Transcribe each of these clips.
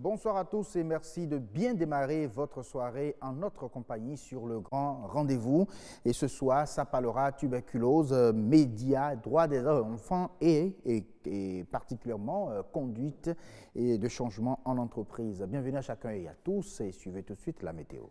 Bonsoir à tous et merci de bien démarrer votre soirée en notre compagnie sur le grand rendez-vous. Et ce soir, ça parlera tuberculose, médias, droits des enfants et particulièrement conduite et de changement en entreprise. Bienvenue à chacun et à tous et suivez tout de suite la météo.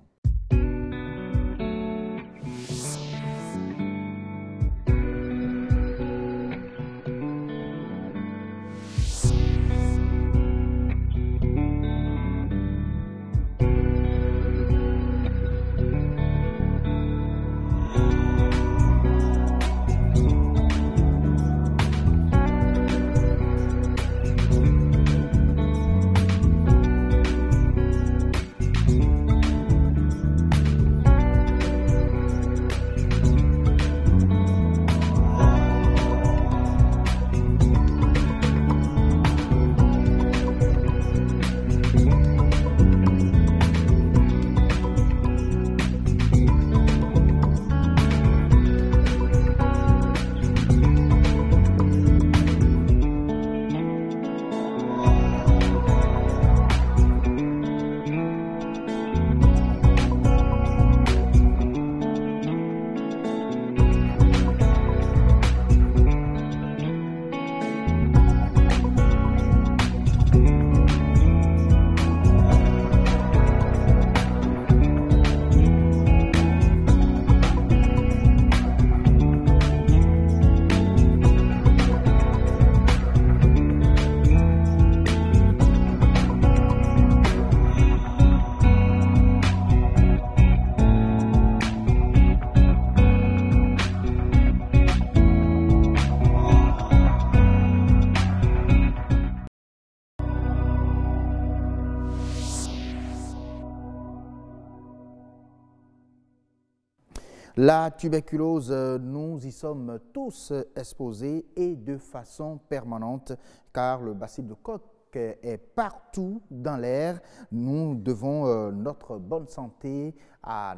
La tuberculose, nous y sommes tous exposés et de façon permanente car le bacille de Koch est partout dans l'air. Nous devons notre bonne santé à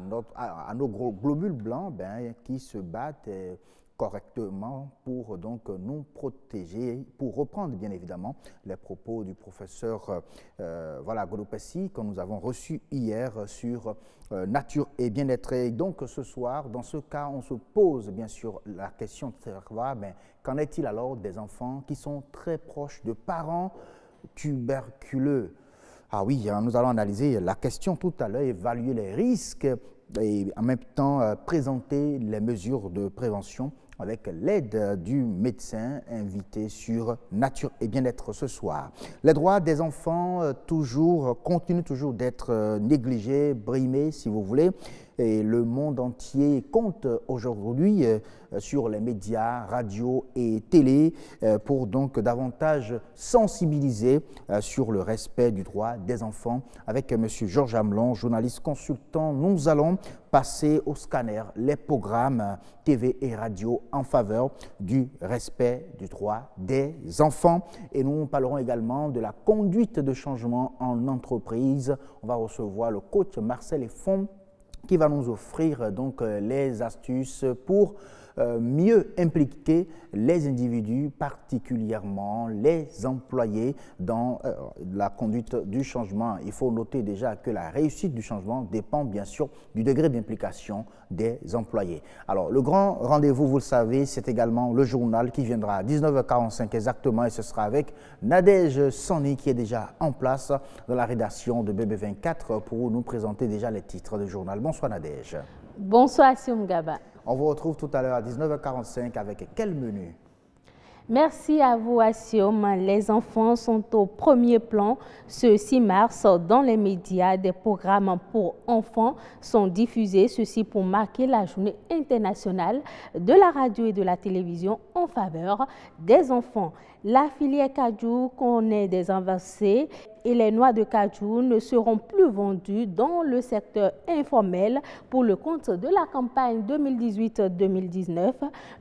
nos globules blancs qui se battent correctement pour donc nous protéger, pour reprendre bien évidemment les propos du professeur Godopessi que nous avons reçu hier sur nature et bien-être. Et donc ce soir, dans ce cas, on se pose bien sûr la question de savoir qu'en est-il alors des enfants qui sont très proches de parents tuberculeux? Ah oui, nous allons analyser la question tout à l'heure, évaluer les risques et en même temps présenter les mesures de prévention avec l'aide du médecin invité sur Nature et Bien-être ce soir. Les droits des enfants continuent toujours d'être négligés, brimés si vous voulez. Et le monde entier compte aujourd'hui sur les médias, radio et télé pour donc davantage sensibiliser sur le respect du droit des enfants. Avec M. Georges Amelon, journaliste consultant, nous allons passer au scanner les programmes TV et radio en faveur du respect du droit des enfants. Et nous parlerons également de la conduite de changement en entreprise. On va recevoir le coach Marcel Effon qui va nous offrir donc les astuces pour mieux impliquer les individus, particulièrement les employés, dans la conduite du changement. Il faut noter déjà que la réussite du changement dépend bien sûr du degré d'implication des employés. Alors, le grand rendez-vous, vous le savez, c'est également le journal qui viendra à 19h45 exactement et ce sera avec Nadège Sani qui est déjà en place dans la rédaction de BB24 pour nous présenter déjà les titres du journal. Bonsoir Nadège. Bonsoir Sioum Gaba. On vous retrouve tout à l'heure à 19h45 avec quel menu? Merci à vous, Assioum. Les enfants sont au premier plan. Ce 6 mars, dans les médias, des programmes pour enfants sont diffusés. Ceci pour marquer la journée internationale de la radio et de la télévision en faveur des enfants. La filière Kajou connaît des avancées et les noix de Kajou ne seront plus vendues dans le secteur informel pour le compte de la campagne 2018-2019.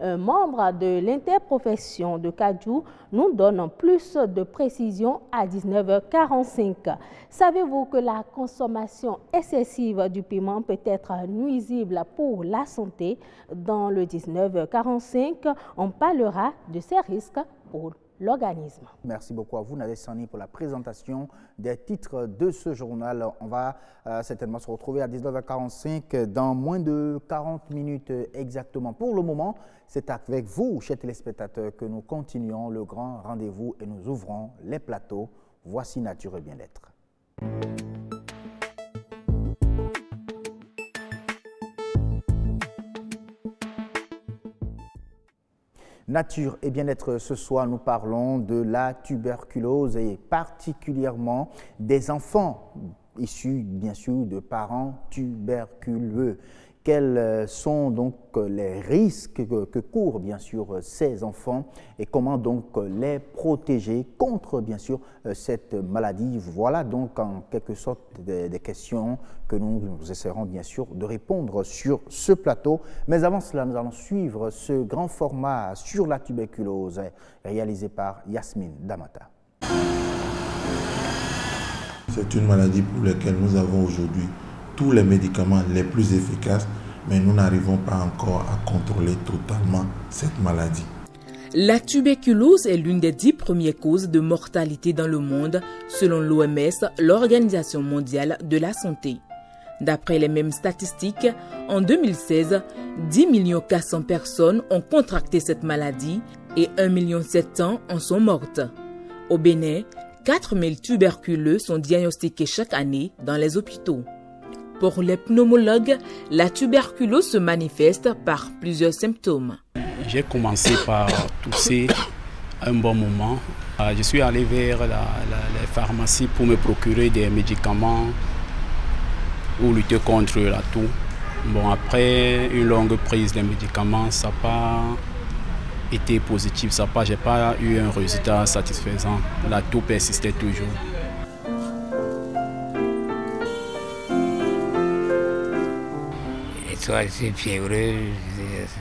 Un membre de l'interprofession de Kajou nous donne plus de précisions à 19h45. Savez-vous que la consommation excessive du piment peut être nuisible pour la santé? Dans le 19h45, on parlera de ces risques pour l'organisme. Merci beaucoup à vous, Nadège Sani, pour la présentation des titres de ce journal. On va certainement se retrouver à 19h45 dans moins de 40 minutes exactement. Pour le moment, c'est avec vous, chers téléspectateurs, que nous continuons le grand rendez-vous et nous ouvrons les plateaux. Voici Nature et Bien-être. Nature et bien-être, ce soir, nous parlons de la tuberculose et particulièrement des enfants issus, bien sûr, de parents tuberculeux. Quels sont donc les risques que courent, bien sûr, ces enfants et comment donc les protéger contre, bien sûr, cette maladie? Voilà donc en quelque sorte des questions que nous essaierons, bien sûr, de répondre sur ce plateau. Mais avant cela, nous allons suivre ce grand format sur la tuberculose réalisé par Yasmine Damata. C'est une maladie pour laquelle nous avons aujourd'hui tous les médicaments les plus efficaces, mais nous n'arrivons pas encore à contrôler totalement cette maladie. La tuberculose est l'une des 10 premières causes de mortalité dans le monde, selon l'OMS, l'Organisation mondiale de la santé. D'après les mêmes statistiques, en 2016, 10 400 000 personnes ont contracté cette maladie et 1,7 million en sont mortes. Au Bénin, 4 000 tuberculeux sont diagnostiqués chaque année dans les hôpitaux. Pour les pneumologues, la tuberculose se manifeste par plusieurs symptômes. J'ai commencé par tousser un bon moment. Je suis allé vers les pharmacies pour me procurer des médicaments pour lutter contre la toux. Bon, après une longue prise de médicaments, ça n'a pas été positif, je n'ai pas eu un résultat satisfaisant. La toux persistait toujours. Je suis fiévreux,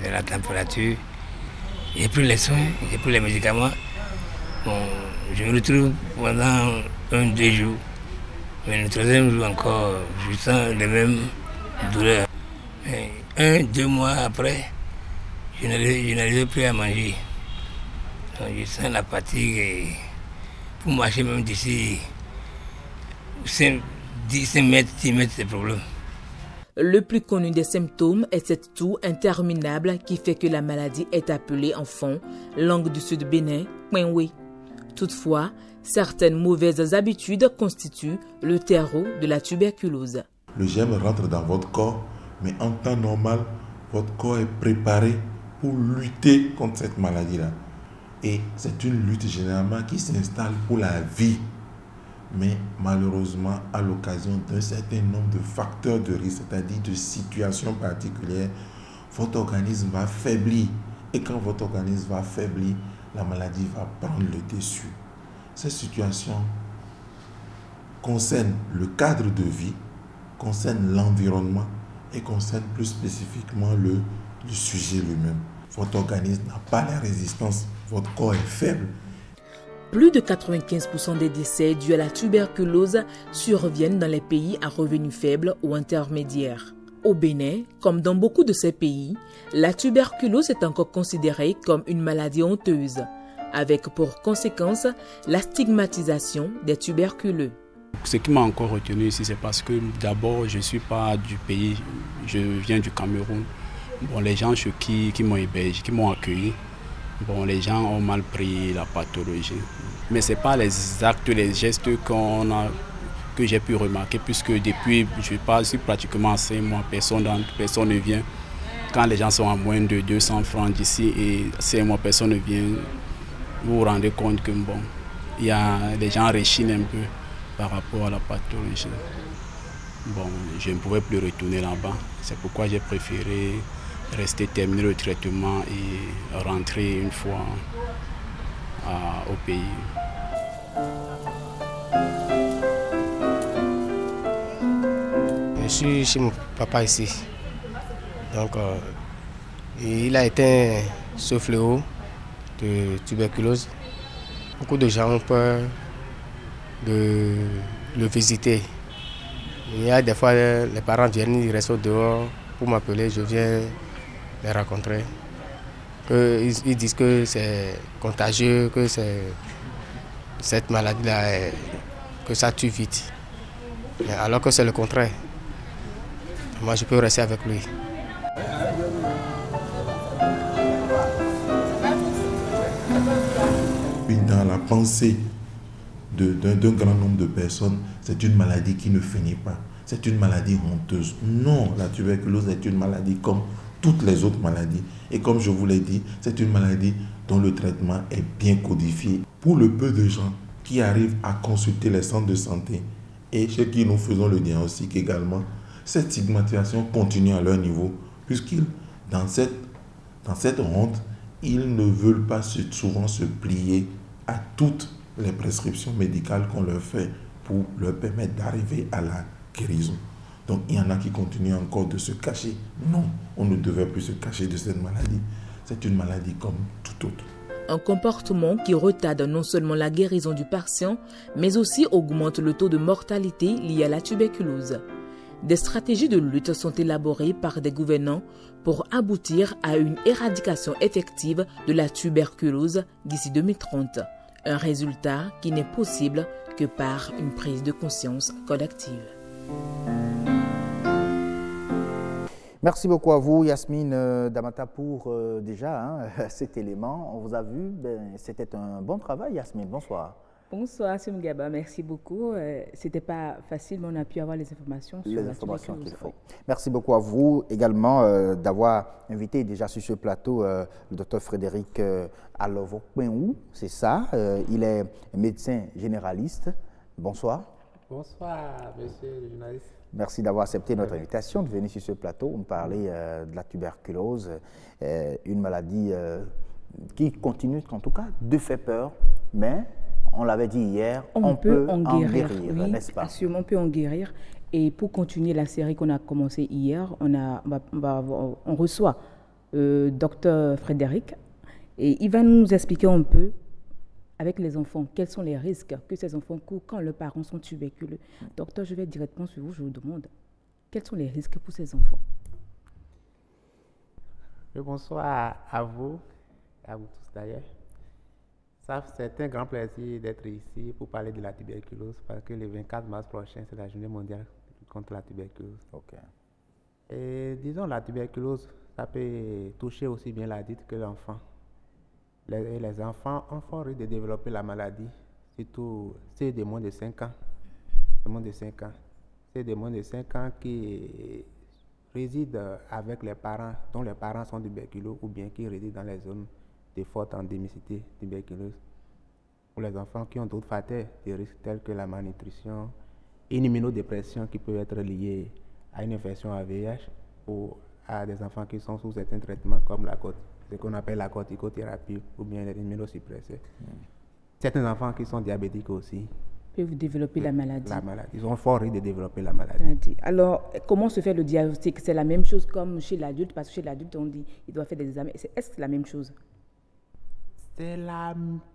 c'est la température. J'ai pris les soins, j'ai pris les médicaments. Bon, je me retrouve pendant 1-2 jours. Mais le troisième jour encore, je sens les mêmes douleurs. 1-2 mois après, je n'arrive plus à manger. Donc, je sens la fatigue et pour marcher même d'ici 5 mètres, 10 mètres, c'est problème. Le plus connu des symptômes est cette toux interminable qui fait que la maladie est appelée en fond, langue du sud Bénin, Kwenwe. Toutefois, certaines mauvaises habitudes constituent le terreau de la tuberculose. Le germe rentre dans votre corps, mais en temps normal, votre corps est préparé pour lutter contre cette maladie-là. Et c'est une lutte généralement qui s'installe pour la vie. Mais malheureusement, à l'occasion d'un certain nombre de facteurs de risque, c'est-à-dire de situations particulières, votre organisme va faiblir. Et quand votre organisme va faiblir, la maladie va prendre le dessus. Ces situations concernent le cadre de vie, concernent l'environnement et concernent plus spécifiquement le sujet lui-même. Votre organisme n'a pas la résistance, votre corps est faible. Plus de 95% des décès dus à la tuberculose surviennent dans les pays à revenus faibles ou intermédiaires. Au Bénin, comme dans beaucoup de ces pays, la tuberculose est encore considérée comme une maladie honteuse, avec pour conséquence la stigmatisation des tuberculeux. Ce qui m'a encore retenu ici, c'est parce que d'abord, je ne suis pas du pays, je viens du Cameroun. Bon, les gens qui m'ont hébergé, qui m'ont accueilli, bon, les gens ont mal pris la pathologie. Mais ce n'est pas les actes, les gestes que j'ai pu remarquer, puisque depuis, je suis pratiquement à 5 mois, personne ne vient. Quand les gens sont à moins de 200 francs d'ici et 5 mois, personne ne vient, vous vous rendez compte que bon, les gens rechignent un peu par rapport à la pathologie. Bon, je ne pouvais plus retourner là-bas. C'est pourquoi j'ai préféré rester, terminer le traitement et rentrer une fois au pays. Je suis chez mon papa ici. Donc, il a été ce fléau de tuberculose. Beaucoup de gens ont peur de le visiter. Il y a des fois, les parents viennent, ils restent dehors pour m'appeler, je viens les rencontrer. Ils disent que c'est contagieux, que cette maladie-là, que ça tue vite. Alors que c'est le contraire. Moi, je peux rester avec lui. Puis dans la pensée d'un grand nombre de personnes, c'est une maladie qui ne finit pas. C'est une maladie honteuse. Non, la tuberculose est une maladie comme toutes les autres maladies. Et comme je vous l'ai dit, c'est une maladie dont le traitement est bien codifié. Pour le peu de gens qui arrivent à consulter les centres de santé et chez qui nous faisons le diagnostic également, cette stigmatisation continue à leur niveau, puisqu'ils, dans cette honte, ils ne veulent pas souvent se plier à toutes les prescriptions médicales qu'on leur fait pour leur permettre d'arriver à la guérison. Donc il y en a qui continuent encore de se cacher. Non, on ne devrait plus se cacher de cette maladie. C'est une maladie comme toute autre. Un comportement qui retarde non seulement la guérison du patient, mais aussi augmente le taux de mortalité lié à la tuberculose. Des stratégies de lutte sont élaborées par des gouvernants pour aboutir à une éradication effective de la tuberculose d'ici 2030. Un résultat qui n'est possible que par une prise de conscience collective. Merci beaucoup à vous, Yasmine Damata, pour cet élément. On vous a vu, c'était un bon travail, Yasmine. Bonsoir. Bonsoir, M. Mugaba, merci beaucoup. C'était pas facile, mais on a pu avoir les informations sur la tuberculose. Qu'il faut. Merci beaucoup à vous également d'avoir invité déjà sur ce plateau le docteur Frédéric Alovokpenou, c'est ça. Il est médecin généraliste. Bonsoir. Bonsoir, monsieur le journaliste. Merci d'avoir accepté notre invitation de venir sur ce plateau pour nous parler de la tuberculose, une maladie qui continue en tout cas de faire peur, mais on l'avait dit hier, on peut en guérir, oui, n'est-ce pas? Assurément, on peut en guérir. Et pour continuer la série qu'on a commencée hier, on reçoit docteur Frédéric et il va nous expliquer un peu avec les enfants, quels sont les risques que ces enfants courent quand leurs parents sont tuberculeux. Docteur, je vais directement sur vous, je vous demande, quels sont les risques pour ces enfants? Bonsoir à vous tous d'ailleurs. C'est un grand plaisir d'être ici pour parler de la tuberculose parce que le 24 mars prochain, c'est la journée mondiale contre la tuberculose. Okay. Et disons, la tuberculose, ça peut toucher aussi bien l'adulte que l'enfant. Les enfants ont fort risque de développer la maladie, surtout ceux de moins de 5 ans. C'est des moins de 5 ans qui résident avec les parents, dont les parents sont tuberculeux ou bien qui résident dans les zones de forte endémicité tuberculeuse. Pour les enfants qui ont d'autres facteurs de risque tels que la malnutrition, une immunodépression qui peut être liée à une infection à VIH ou à des enfants qui sont sous certains traitements comme ce qu'on appelle la corticothérapie ou bien les immunosuppresseurs. Certains enfants qui sont diabétiques aussi peuvent développer la maladie. Ils ont fort risque de développer la maladie. Alors, comment se fait le diagnostic? C'est la même chose comme chez l'adulte, parce que chez l'adulte, on dit qu'il doit faire des examens. Est-ce que c'est la même chose? C'est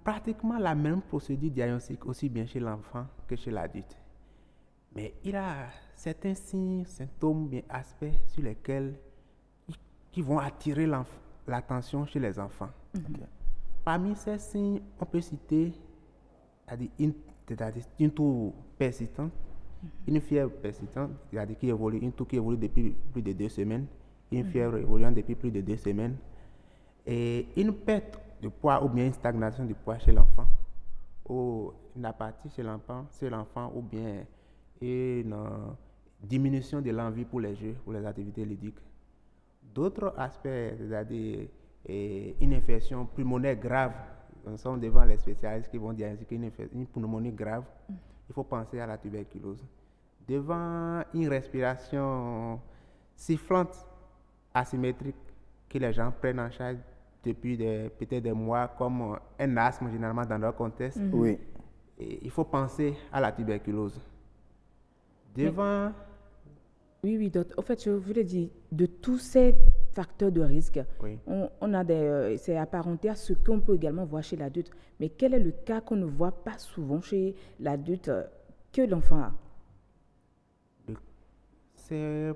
pratiquement la même procédure diagnostique aussi bien chez l'enfant que chez l'adulte. Mais il y a certains signes, symptômes, bien aspects sur lesquels qui vont attirer l'attention chez les enfants. Okay. Parmi ces signes, on peut citer une toux persistante, une fièvre persistante, c'est-à-dire une toux qui évolue depuis plus de 2 semaines, une fièvre évoluant depuis plus de 2 semaines, et une perte de poids ou bien une stagnation du poids chez l'enfant, ou une apathie chez l'enfant, ou bien une diminution de l'envie pour les jeux, pour les activités ludiques. D'autres aspects, c'est-à-dire une infection pulmonaire grave, nous sommes devant les spécialistes qui vont diagnostiquer une pneumonie grave, il faut penser à la tuberculose. Devant une respiration sifflante, asymétrique, que les gens prennent en charge depuis peut-être des mois, comme un asthme généralement dans leur contexte, oui. Et il faut penser à la tuberculose. Devant... Oui, docteur. En fait, je voulais dire, de tous ces facteurs de risque, oui. C'est apparenté à ce qu'on peut également voir chez l'adulte. Mais quel est le cas qu'on ne voit pas souvent chez l'adulte que l'enfant a? C'est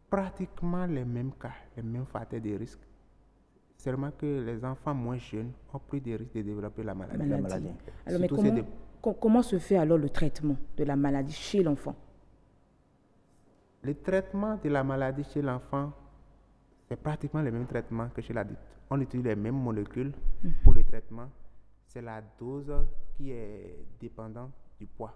pratiquement les mêmes cas, les mêmes facteurs de risque. seulement que les enfants moins jeunes ont pris des risques de développer la maladie. Alors, mais comment se fait alors le traitement de la maladie chez l'enfant? Le traitement de la maladie chez l'enfant, c'est pratiquement le même traitement que chez l'adulte. On utilise les mêmes molécules pour le traitement. C'est la dose qui est dépendante du poids.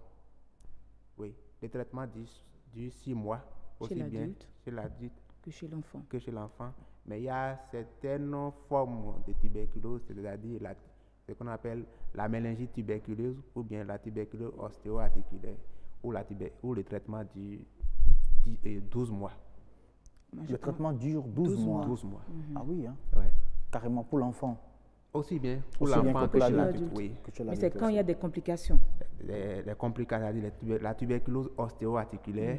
Oui, le traitement dure 6 mois, aussi bien chez l'adulte que chez l'enfant. Mais il y a certaines formes de tuberculose, c'est-à-dire ce qu'on appelle la méningite tuberculeuse ou bien la tuberculose ostéo-articulaire, où le traitement dure 12 mois. Le traitement dure 12 mois. 12 mois. Ah oui, hein? Ouais. Carrément pour l'enfant. Aussi bien pour l'enfant que chez l'adulte. Oui. Mais c'est quand il y a des complications. Les complications, c'est-à-dire la tuberculose ostéo-articulaire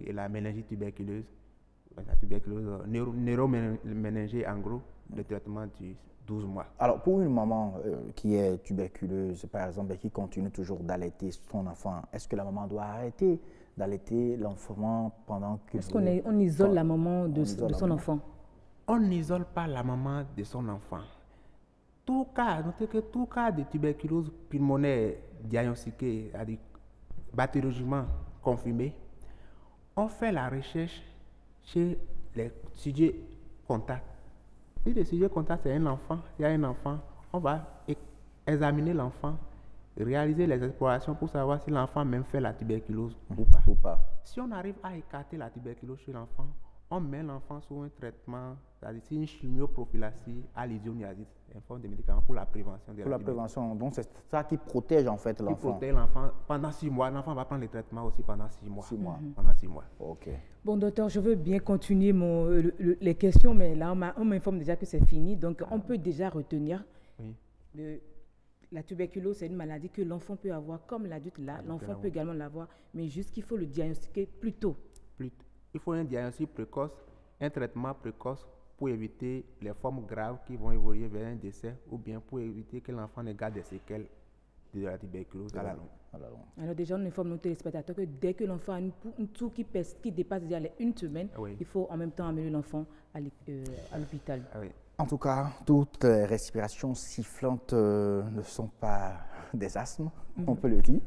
et la méningite tuberculeuse. La tuberculose neuroméningée, en gros, le traitement dure 12 mois. Alors, pour une maman qui est tuberculeuse, par exemple, et qui continue toujours d'allaiter son enfant, est-ce que la maman doit arrêter d'allaiter l'enfant pendant que... Est-ce qu'on isole la maman de son enfant? On n'isole pas la maman de son enfant. Notez que tout cas de tuberculose pulmonaire diagnostiqué, bactériologiquement confirmé, on fait la recherche chez les sujets contacts. Si le sujet contact c'est un enfant, il y a un enfant, on va examiner l'enfant, réaliser les explorations pour savoir si l'enfant même fait la tuberculose ou pas. Si on arrive à écarter la tuberculose chez l'enfant, on met l'enfant sous un traitement, c'est-à-dire une chimioprophylaxie à l'isoniazide, une forme de médicament pour la prévention de la tuberculose. Pour la prévention, donc c'est ça qui protège en fait l'enfant. Qui protège l'enfant pendant 6 mois. L'enfant va prendre le traitement aussi pendant 6 mois. 6 mois. Pendant 6 mois. Ok. Bon, docteur, je veux bien continuer les questions, mais là, on m'informe déjà que c'est fini. Donc, on peut déjà retenir la tuberculose, c'est une maladie que l'enfant peut avoir comme l'adulte là. L'enfant peut également l'avoir, mais juste qu'il faut le diagnostiquer plus tôt. Il faut un diagnostic précoce, un traitement précoce pour éviter les formes graves qui vont évoluer vers un décès ou bien pour éviter que l'enfant ne garde des séquelles de la tuberculose à la longue. Alors déjà, on informe nos téléspectateurs que dès que l'enfant a une toux qui dépasse déjà les 1 semaine, il faut en même temps amener l'enfant à l'hôpital. En tout cas, toutes les respirations sifflantes ne sont pas des asthmes, on peut le dire,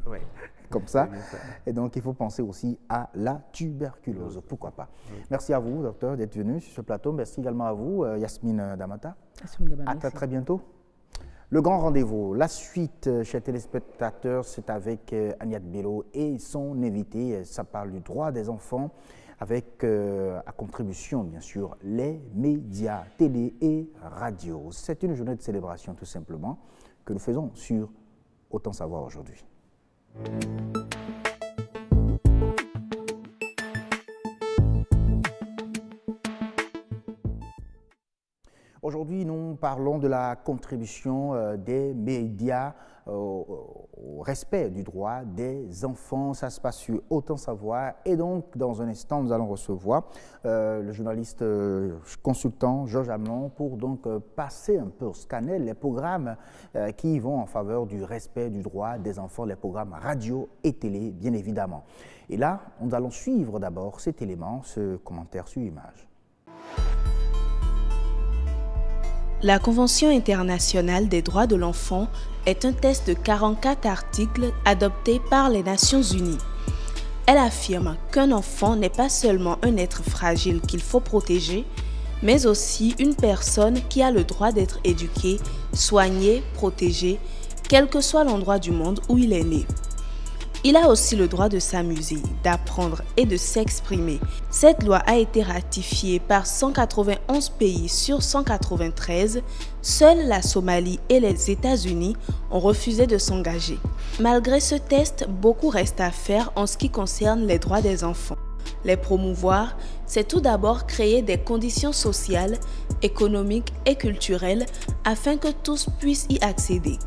comme ça. Et donc, il faut penser aussi à la tuberculose, pourquoi pas. Merci à vous, docteur, d'être venu sur ce plateau. Merci également à vous, Yasmine Damata. À très bientôt. Le grand rendez-vous, la suite, chers téléspectateurs, c'est avec Agnès Bello et son invité. Ça parle du droit des enfants avec à contribution, bien sûr, les médias, télé et radio. C'est une journée de célébration, tout simplement, que nous faisons sur Autant Savoir aujourd'hui. Aujourd'hui, nous parlons de la contribution des médias au respect du droit des enfants. Ça se passe sur Autant Savoir. Et donc, dans un instant, nous allons recevoir le journaliste consultant Georges Hamelon pour donc passer un peu, scanner les programmes qui vont en faveur du respect du droit des enfants, les programmes radio et télé, bien évidemment. Et là, nous allons suivre d'abord cet élément, ce commentaire sur image. La Convention internationale des droits de l'enfant est un texte de 44 articles adopté par les Nations unies. Elle affirme qu'un enfant n'est pas seulement un être fragile qu'il faut protéger, mais aussi une personne qui a le droit d'être éduquée, soignée, protégée, quel que soit l'endroit du monde où il est né. Il a aussi le droit de s'amuser, d'apprendre et de s'exprimer. Cette loi a été ratifiée par 191 pays sur 193. Seuls la Somalie et les États-Unis ont refusé de s'engager. Malgré ce test, beaucoup reste à faire en ce qui concerne les droits des enfants. Les promouvoir, c'est tout d'abord créer des conditions sociales, économiques et culturelles afin que tous puissent y accéder.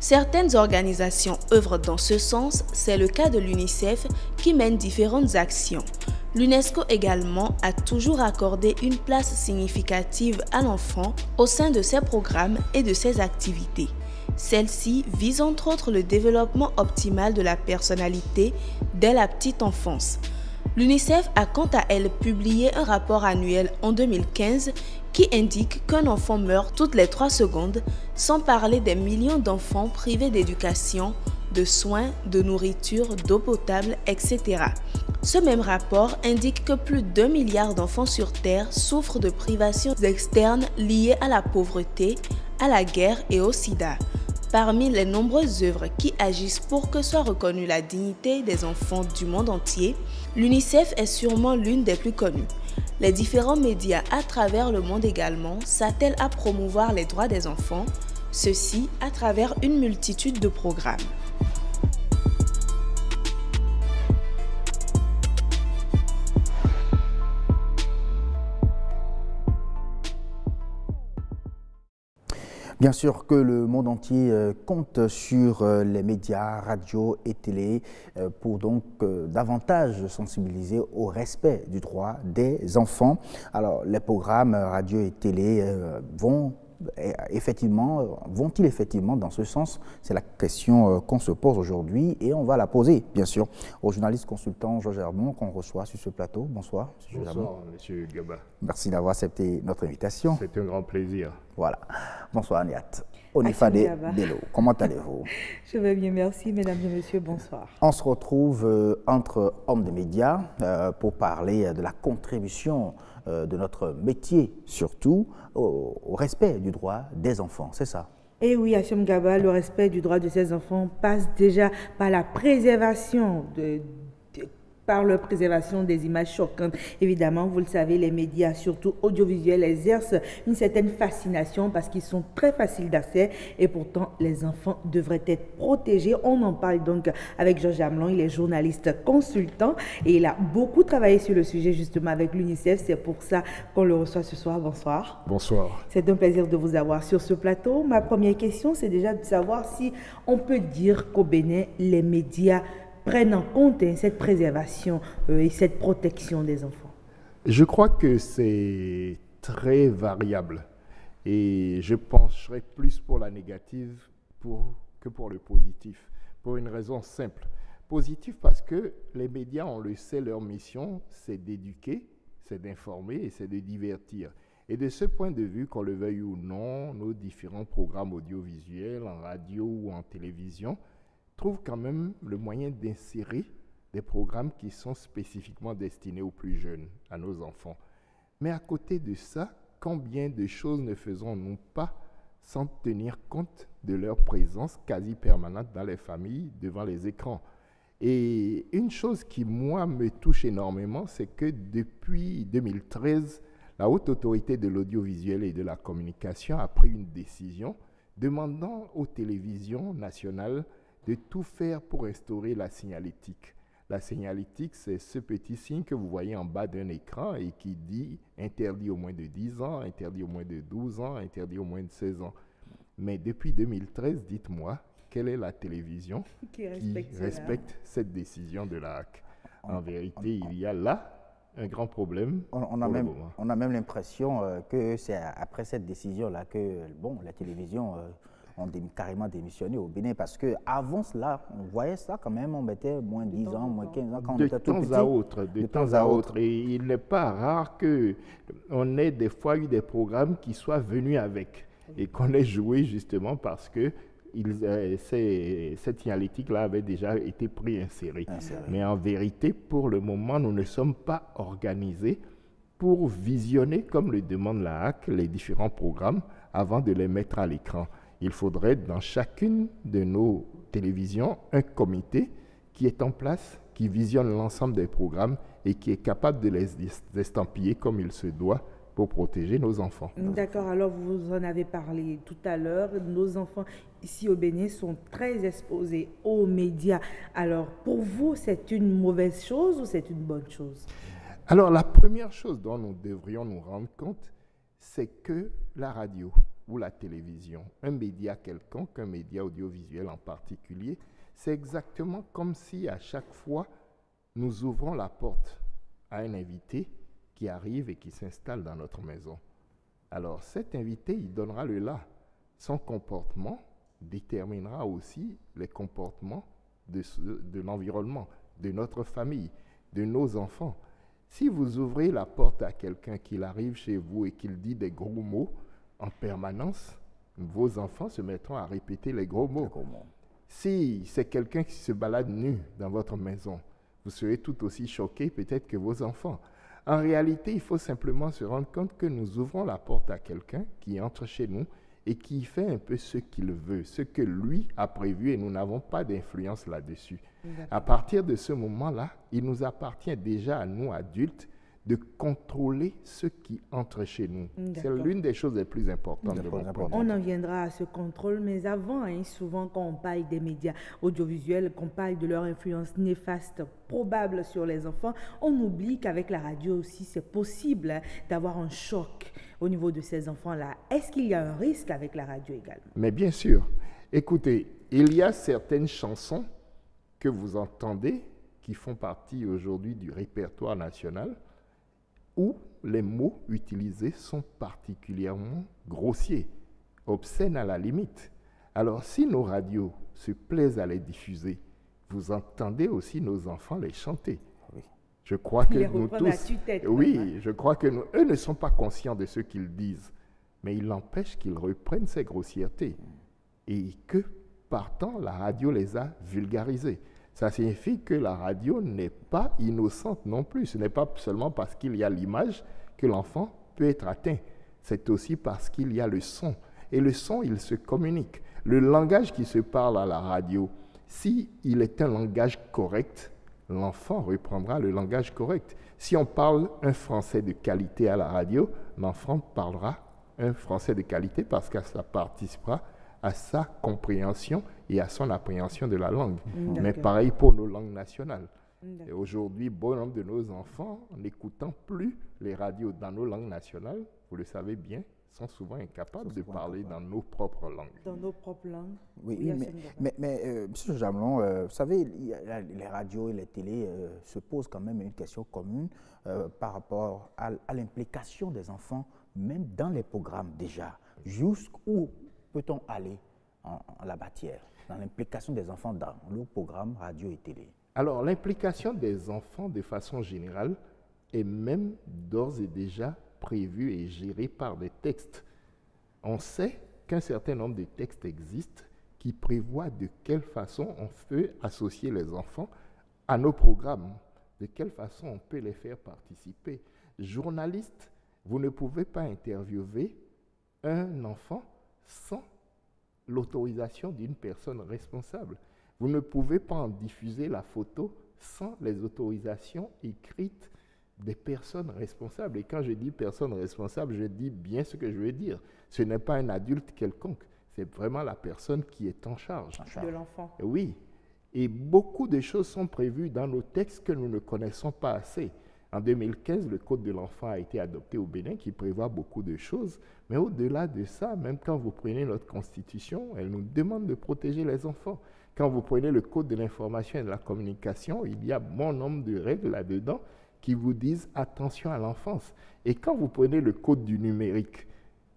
Certaines organisations œuvrent dans ce sens, c'est le cas de l'UNICEF qui mène différentes actions. L'UNESCO également a toujours accordé une place significative à l'enfant au sein de ses programmes et de ses activités. Celle-ci vise entre autres le développement optimal de la personnalité dès la petite enfance. L'UNICEF a quant à elle publié un rapport annuel en 2015 qui indique qu'un enfant meurt toutes les 3 secondes, sans parler des millions d'enfants privés d'éducation, de soins, de nourriture, d'eau potable, etc. Ce même rapport indique que plus d'1 milliard d'enfants sur Terre souffrent de privations externes liées à la pauvreté, à la guerre et au sida. Parmi les nombreuses œuvres qui agissent pour que soit reconnue la dignité des enfants du monde entier, l'UNICEF est sûrement l'une des plus connues. Les différents médias à travers le monde également s'attellent à promouvoir les droits des enfants, ceci à travers une multitude de programmes. Bien sûr que le monde entier compte sur les médias, radio et télé pour donc davantage sensibiliser au respect du droit des enfants. Alors, les programmes radio et télé vont-ils effectivement dans ce sens? C'est la question qu'on se pose aujourd'hui et on va la poser, bien sûr, au journaliste consultant Georges Hermon qu'on reçoit sur ce plateau. Bonsoir, M. Bonsoir, M. Gaba. Merci d'avoir accepté notre invitation. C'est un grand plaisir. Voilà. Bonsoir, Niat. Onifade Bello, comment allez-vous? Je vais bien, merci, mesdames et messieurs, bonsoir. On se retrouve entre hommes de médias pour parler de la contribution de notre métier, surtout au respect du droit des enfants, c'est ça? Et oui, Hachem Gaba, le respect du droit de ces enfants passe déjà par la préservation par leur préservation des images choquantes. Évidemment, vous le savez, les médias, surtout audiovisuels, exercent une certaine fascination parce qu'ils sont très faciles d'accès et pourtant, les enfants devraient être protégés. On en parle donc avec Georges Hermon, il est journaliste consultant et il a beaucoup travaillé sur le sujet justement avec l'UNICEF. C'est pour ça qu'on le reçoit ce soir. Bonsoir. Bonsoir. C'est un plaisir de vous avoir sur ce plateau. Ma première question, c'est déjà de savoir si on peut dire qu'au Bénin, les médias prennent en compte cette préservation et cette protection des enfants. Je crois que c'est très variable et je pencherai plus pour la négative que pour le positif, pour une raison simple. Positif parce que les médias, on le sait, leur mission, c'est d'éduquer, c'est d'informer et c'est de divertir. Et de ce point de vue, qu'on le veuille ou non, nos différents programmes audiovisuels, en radio ou en télévision, trouvent quand même le moyen d'insérer des programmes qui sont spécifiquement destinés aux plus jeunes, à nos enfants. Mais à côté de ça, combien de choses ne faisons-nous pas sans tenir compte de leur présence quasi permanente dans les familles, devant les écrans? Et une chose qui, moi, me touche énormément, c'est que depuis 2013, la Haute Autorité de l'Audiovisuel et de la Communication a pris une décision demandant aux télévisions nationales de tout faire pour instaurer la signalétique. La signalétique, c'est ce petit signe que vous voyez en bas d'un écran et qui dit interdit au moins de 10 ans, interdit au moins de 12 ans, interdit au moins de 16 ans. Mais depuis 2013, dites-moi, quelle est la télévision qui respecte cette décision de la HAC? En vérité, il y a là un grand problème. On a même l'impression que c'est après cette décision-là que la télévision ont carrément démissionné au Bénin parce qu'avant cela, on voyait ça quand même, on mettait moins 10 ans, moins 15 ans quand on était tout petit. De temps à autre. Et il n'est pas rare qu'on ait des fois eu des programmes qui soient venus avec et qu'on ait joué justement parce que cette signalétique-là avait déjà été insérée. Mais en vérité, pour le moment, nous ne sommes pas organisés pour visionner, comme le demande la HAC, les différents programmes avant de les mettre à l'écran. Il faudrait dans chacune de nos télévisions un comité qui est en place, qui visionne l'ensemble des programmes et qui est capable de les estampiller comme il se doit pour protéger nos enfants. D'accord, alors vous en avez parlé tout à l'heure, nos enfants ici au Bénin sont très exposés aux médias. Alors pour vous, c'est une mauvaise chose ou c'est une bonne chose? Alors la première chose dont nous devrions nous rendre compte, c'est que la radio ou la télévision, un média quelconque, un média audiovisuel en particulier, c'est exactement comme si à chaque fois nous ouvrons la porte à un invité qui arrive et qui s'installe dans notre maison. Alors cet invité, il donnera le là. Son comportement déterminera aussi les comportements de l'environnement, de notre famille. de nos enfants. Si vous ouvrez la porte à quelqu'un qui arrive chez vous et qu'il dit des gros mots en permanence, vos enfants se mettront à répéter les gros mots. Si c'est quelqu'un qui se balade nu dans votre maison, vous serez tout aussi choqué peut-être que vos enfants. En réalité, il faut simplement se rendre compte que nous ouvrons la porte à quelqu'un qui entre chez nous et qui fait un peu ce qu'il veut, ce que lui a prévu, et nous n'avons pas d'influence là-dessus. À partir de ce moment-là, il nous appartient déjà à nous, adultes, de contrôler ce qui entre chez nous. C'est l'une des choses les plus importantes de mon point de vue. On en viendra à ce contrôle, mais avant, souvent quand on parle des médias audiovisuels, qu'on parle de leur influence néfaste probable sur les enfants, on oublie qu'avec la radio aussi, c'est possible d'avoir un choc au niveau de ces enfants-là. Est-ce qu'il y a un risque avec la radio également? Mais bien sûr. Écoutez, il y a certaines chansons que vous entendez qui font partie aujourd'hui du répertoire national, où les mots utilisés sont particulièrement grossiers, obscènes à la limite. Alors, si nos radios se plaisent à les diffuser, vous entendez aussi nos enfants les chanter. Oui. Je crois que nous tous... je crois que eux ne sont pas conscients de ce qu'ils disent, mais il n'empêche qu'ils reprennent ces grossièretés et que, partant, la radio les a vulgarisés. Ça signifie que la radio n'est pas innocente non plus. Ce n'est pas seulement parce qu'il y a l'image que l'enfant peut être atteint. C'est aussi parce qu'il y a le son. Et le son, il se communique. Le langage qui se parle à la radio, s'il est un langage correct, l'enfant reprendra le langage correct. Si on parle un français de qualité à la radio, l'enfant parlera un français de qualité parce que ça participera à sa compréhension et à son appréhension de la langue. Mais pareil pour nos langues nationales. Et aujourd'hui, bon nombre de nos enfants, n'écoutant plus les radios dans nos langues nationales, vous le savez bien, sont souvent incapables de parler dans nos propres langues. Dans nos propres langues. Oui, mais M. Jamelon, vous savez, les radios et les télés se posent quand même une question commune par rapport à l'implication des enfants, même dans les programmes déjà. Jusqu'où peut-on aller en la matière, dans l'implication des enfants dans le programme radio et télé? Alors, l'implication des enfants, de façon générale, est même d'ores et déjà prévue et gérée par des textes. On sait qu'un certain nombre de textes existent qui prévoient de quelle façon on peut associer les enfants à nos programmes, de quelle façon on peut les faire participer. Journaliste, vous ne pouvez pas interviewer un enfant sans l'autorisation d'une personne responsable. Vous ne pouvez pas en diffuser la photo sans les autorisations écrites des personnes responsables. Et quand je dis personne responsable, je dis bien ce que je veux dire. Ce n'est pas un adulte quelconque, c'est vraiment la personne qui est en charge. De l'enfant. Oui. Et beaucoup de choses sont prévues dans nos textes que nous ne connaissons pas assez. En 2015, le Code de l'enfant a été adopté au Bénin qui prévoit beaucoup de choses. Mais au-delà de ça, même quand vous prenez notre Constitution, elle nous demande de protéger les enfants. Quand vous prenez le Code de l'information et de la communication, il y a bon nombre de règles là-dedans qui vous disent attention à l'enfance. Et quand vous prenez le Code du numérique,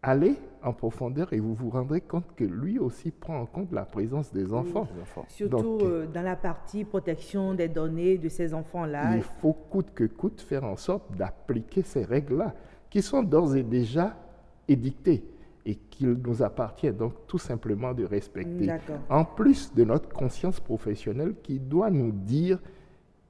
allez en profondeur et vous vous rendrez compte que lui aussi prend en compte la présence des enfants. Surtout dans la partie protection des données de ces enfants-là. Il faut coûte que coûte faire en sorte d'appliquer ces règles-là, qui sont d'ores et déjà édictées et qu'il nous appartient donc tout simplement de respecter. En plus de notre conscience professionnelle qui doit nous dire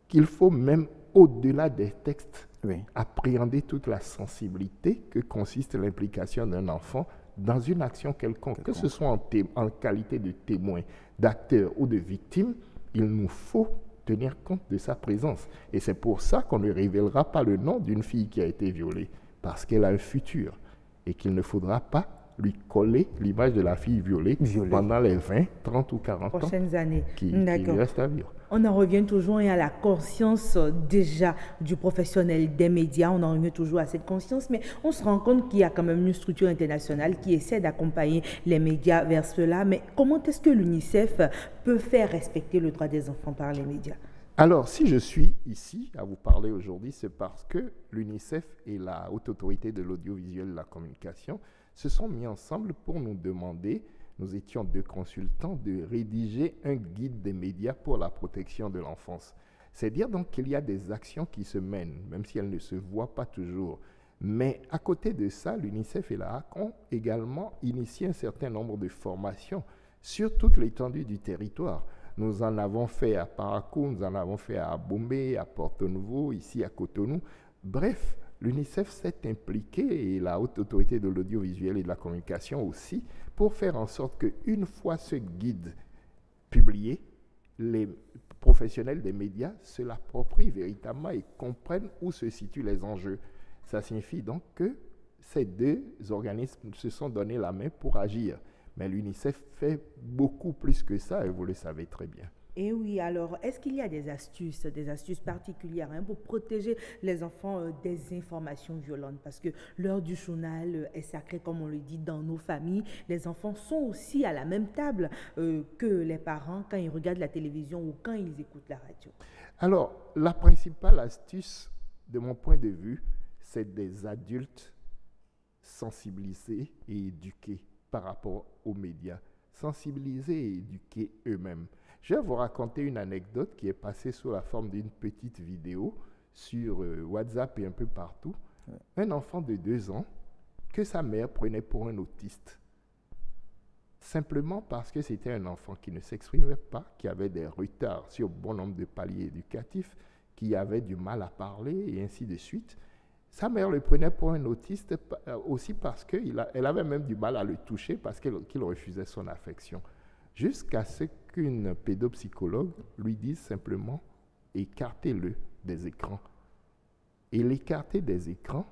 qu'il faut même au-delà des textes, appréhender toute la sensibilité que consiste l'implication d'un enfant dans une action quelconque. Que ce soit en qualité de témoin, d'acteur ou de victime, il nous faut tenir compte de sa présence. Et c'est pour ça qu'on ne révélera pas le nom d'une fille qui a été violée, parce qu'elle a un futur et qu'il ne faudra pas lui coller l'image de la fille violée pendant les 20, 30 ou 40 prochaines années qui lui restent à vivre. On en revient toujours à la conscience déjà du professionnel des médias, on en revient toujours à cette conscience, mais on se rend compte qu'il y a quand même une structure internationale qui essaie d'accompagner les médias vers cela. Mais comment est-ce que l'UNICEF peut faire respecter le droit des enfants par les médias? Alors, si je suis ici à vous parler aujourd'hui, c'est parce que l'UNICEF et la Haute Autorité de l'Audiovisuel et de la Communication se sont mis ensemble pour nous demander, nous étions 2 consultants, de rédiger un guide des médias pour la protection de l'enfance. C'est dire donc qu'il y a des actions qui se mènent, même si elles ne se voient pas toujours. Mais à côté de ça, l'UNICEF et la HAC ont également initié un certain nombre de formations sur toute l'étendue du territoire. Nous en avons fait à Parakou, nous en avons fait à Bombay, à Porto Novo, ici à Cotonou. Bref, l'UNICEF s'est impliqué, et la Haute Autorité de l'Audiovisuel et de la Communication aussi, pour faire en sorte qu'une fois ce guide publié, les professionnels des médias se l'approprient véritablement et comprennent où se situent les enjeux. Ça signifie donc que ces deux organismes se sont donné la main pour agir. Mais l'UNICEF fait beaucoup plus que ça, et vous le savez très bien. Et oui, alors, est-ce qu'il y a des astuces particulières pour protéger les enfants des informations violentes? Parce que l'heure du journal est sacrée, comme on le dit dans nos familles. Les enfants sont aussi à la même table que les parents quand ils regardent la télévision ou quand ils écoutent la radio. Alors, la principale astuce, de mon point de vue, c'est des adultes sensibilisés et éduqués par rapport aux médias. Sensibilisés et éduqués eux-mêmes. Je vais vous raconter une anecdote qui est passée sous la forme d'une petite vidéo sur WhatsApp et un peu partout. Ouais. Un enfant de 2 ans que sa mère prenait pour un autiste. Simplement parce que c'était un enfant qui ne s'exprimait pas, qui avait des retards sur bon nombre de paliers éducatifs, qui avait du mal à parler et ainsi de suite. Sa mère le prenait pour un autiste aussi parce qu'elle avait même du mal à le toucher parce qu'il refusait son affection. Jusqu'à ce qu'une pédopsychologue lui dise simplement « écartez-le des écrans ». Et l'écarter des écrans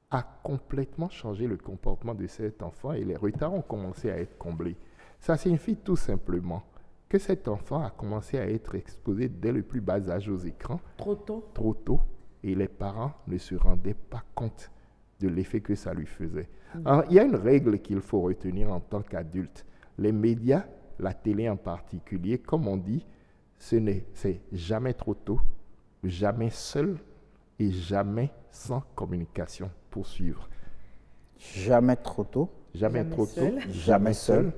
a complètement changé le comportement de cet enfant et les retards ont commencé à être comblés. Ça signifie tout simplement que cet enfant a commencé à être exposé dès le plus bas âge aux écrans. Trop tôt. Trop tôt. Et les parents ne se rendaient pas compte de l'effet que ça lui faisait. Alors, il y a une règle qu'il faut retenir en tant qu'adulte. Les médias, la télé en particulier, comme on dit, c'est jamais trop tôt, jamais seul et jamais sans communication pour suivre. Jamais trop tôt. Jamais trop tôt, jamais seul.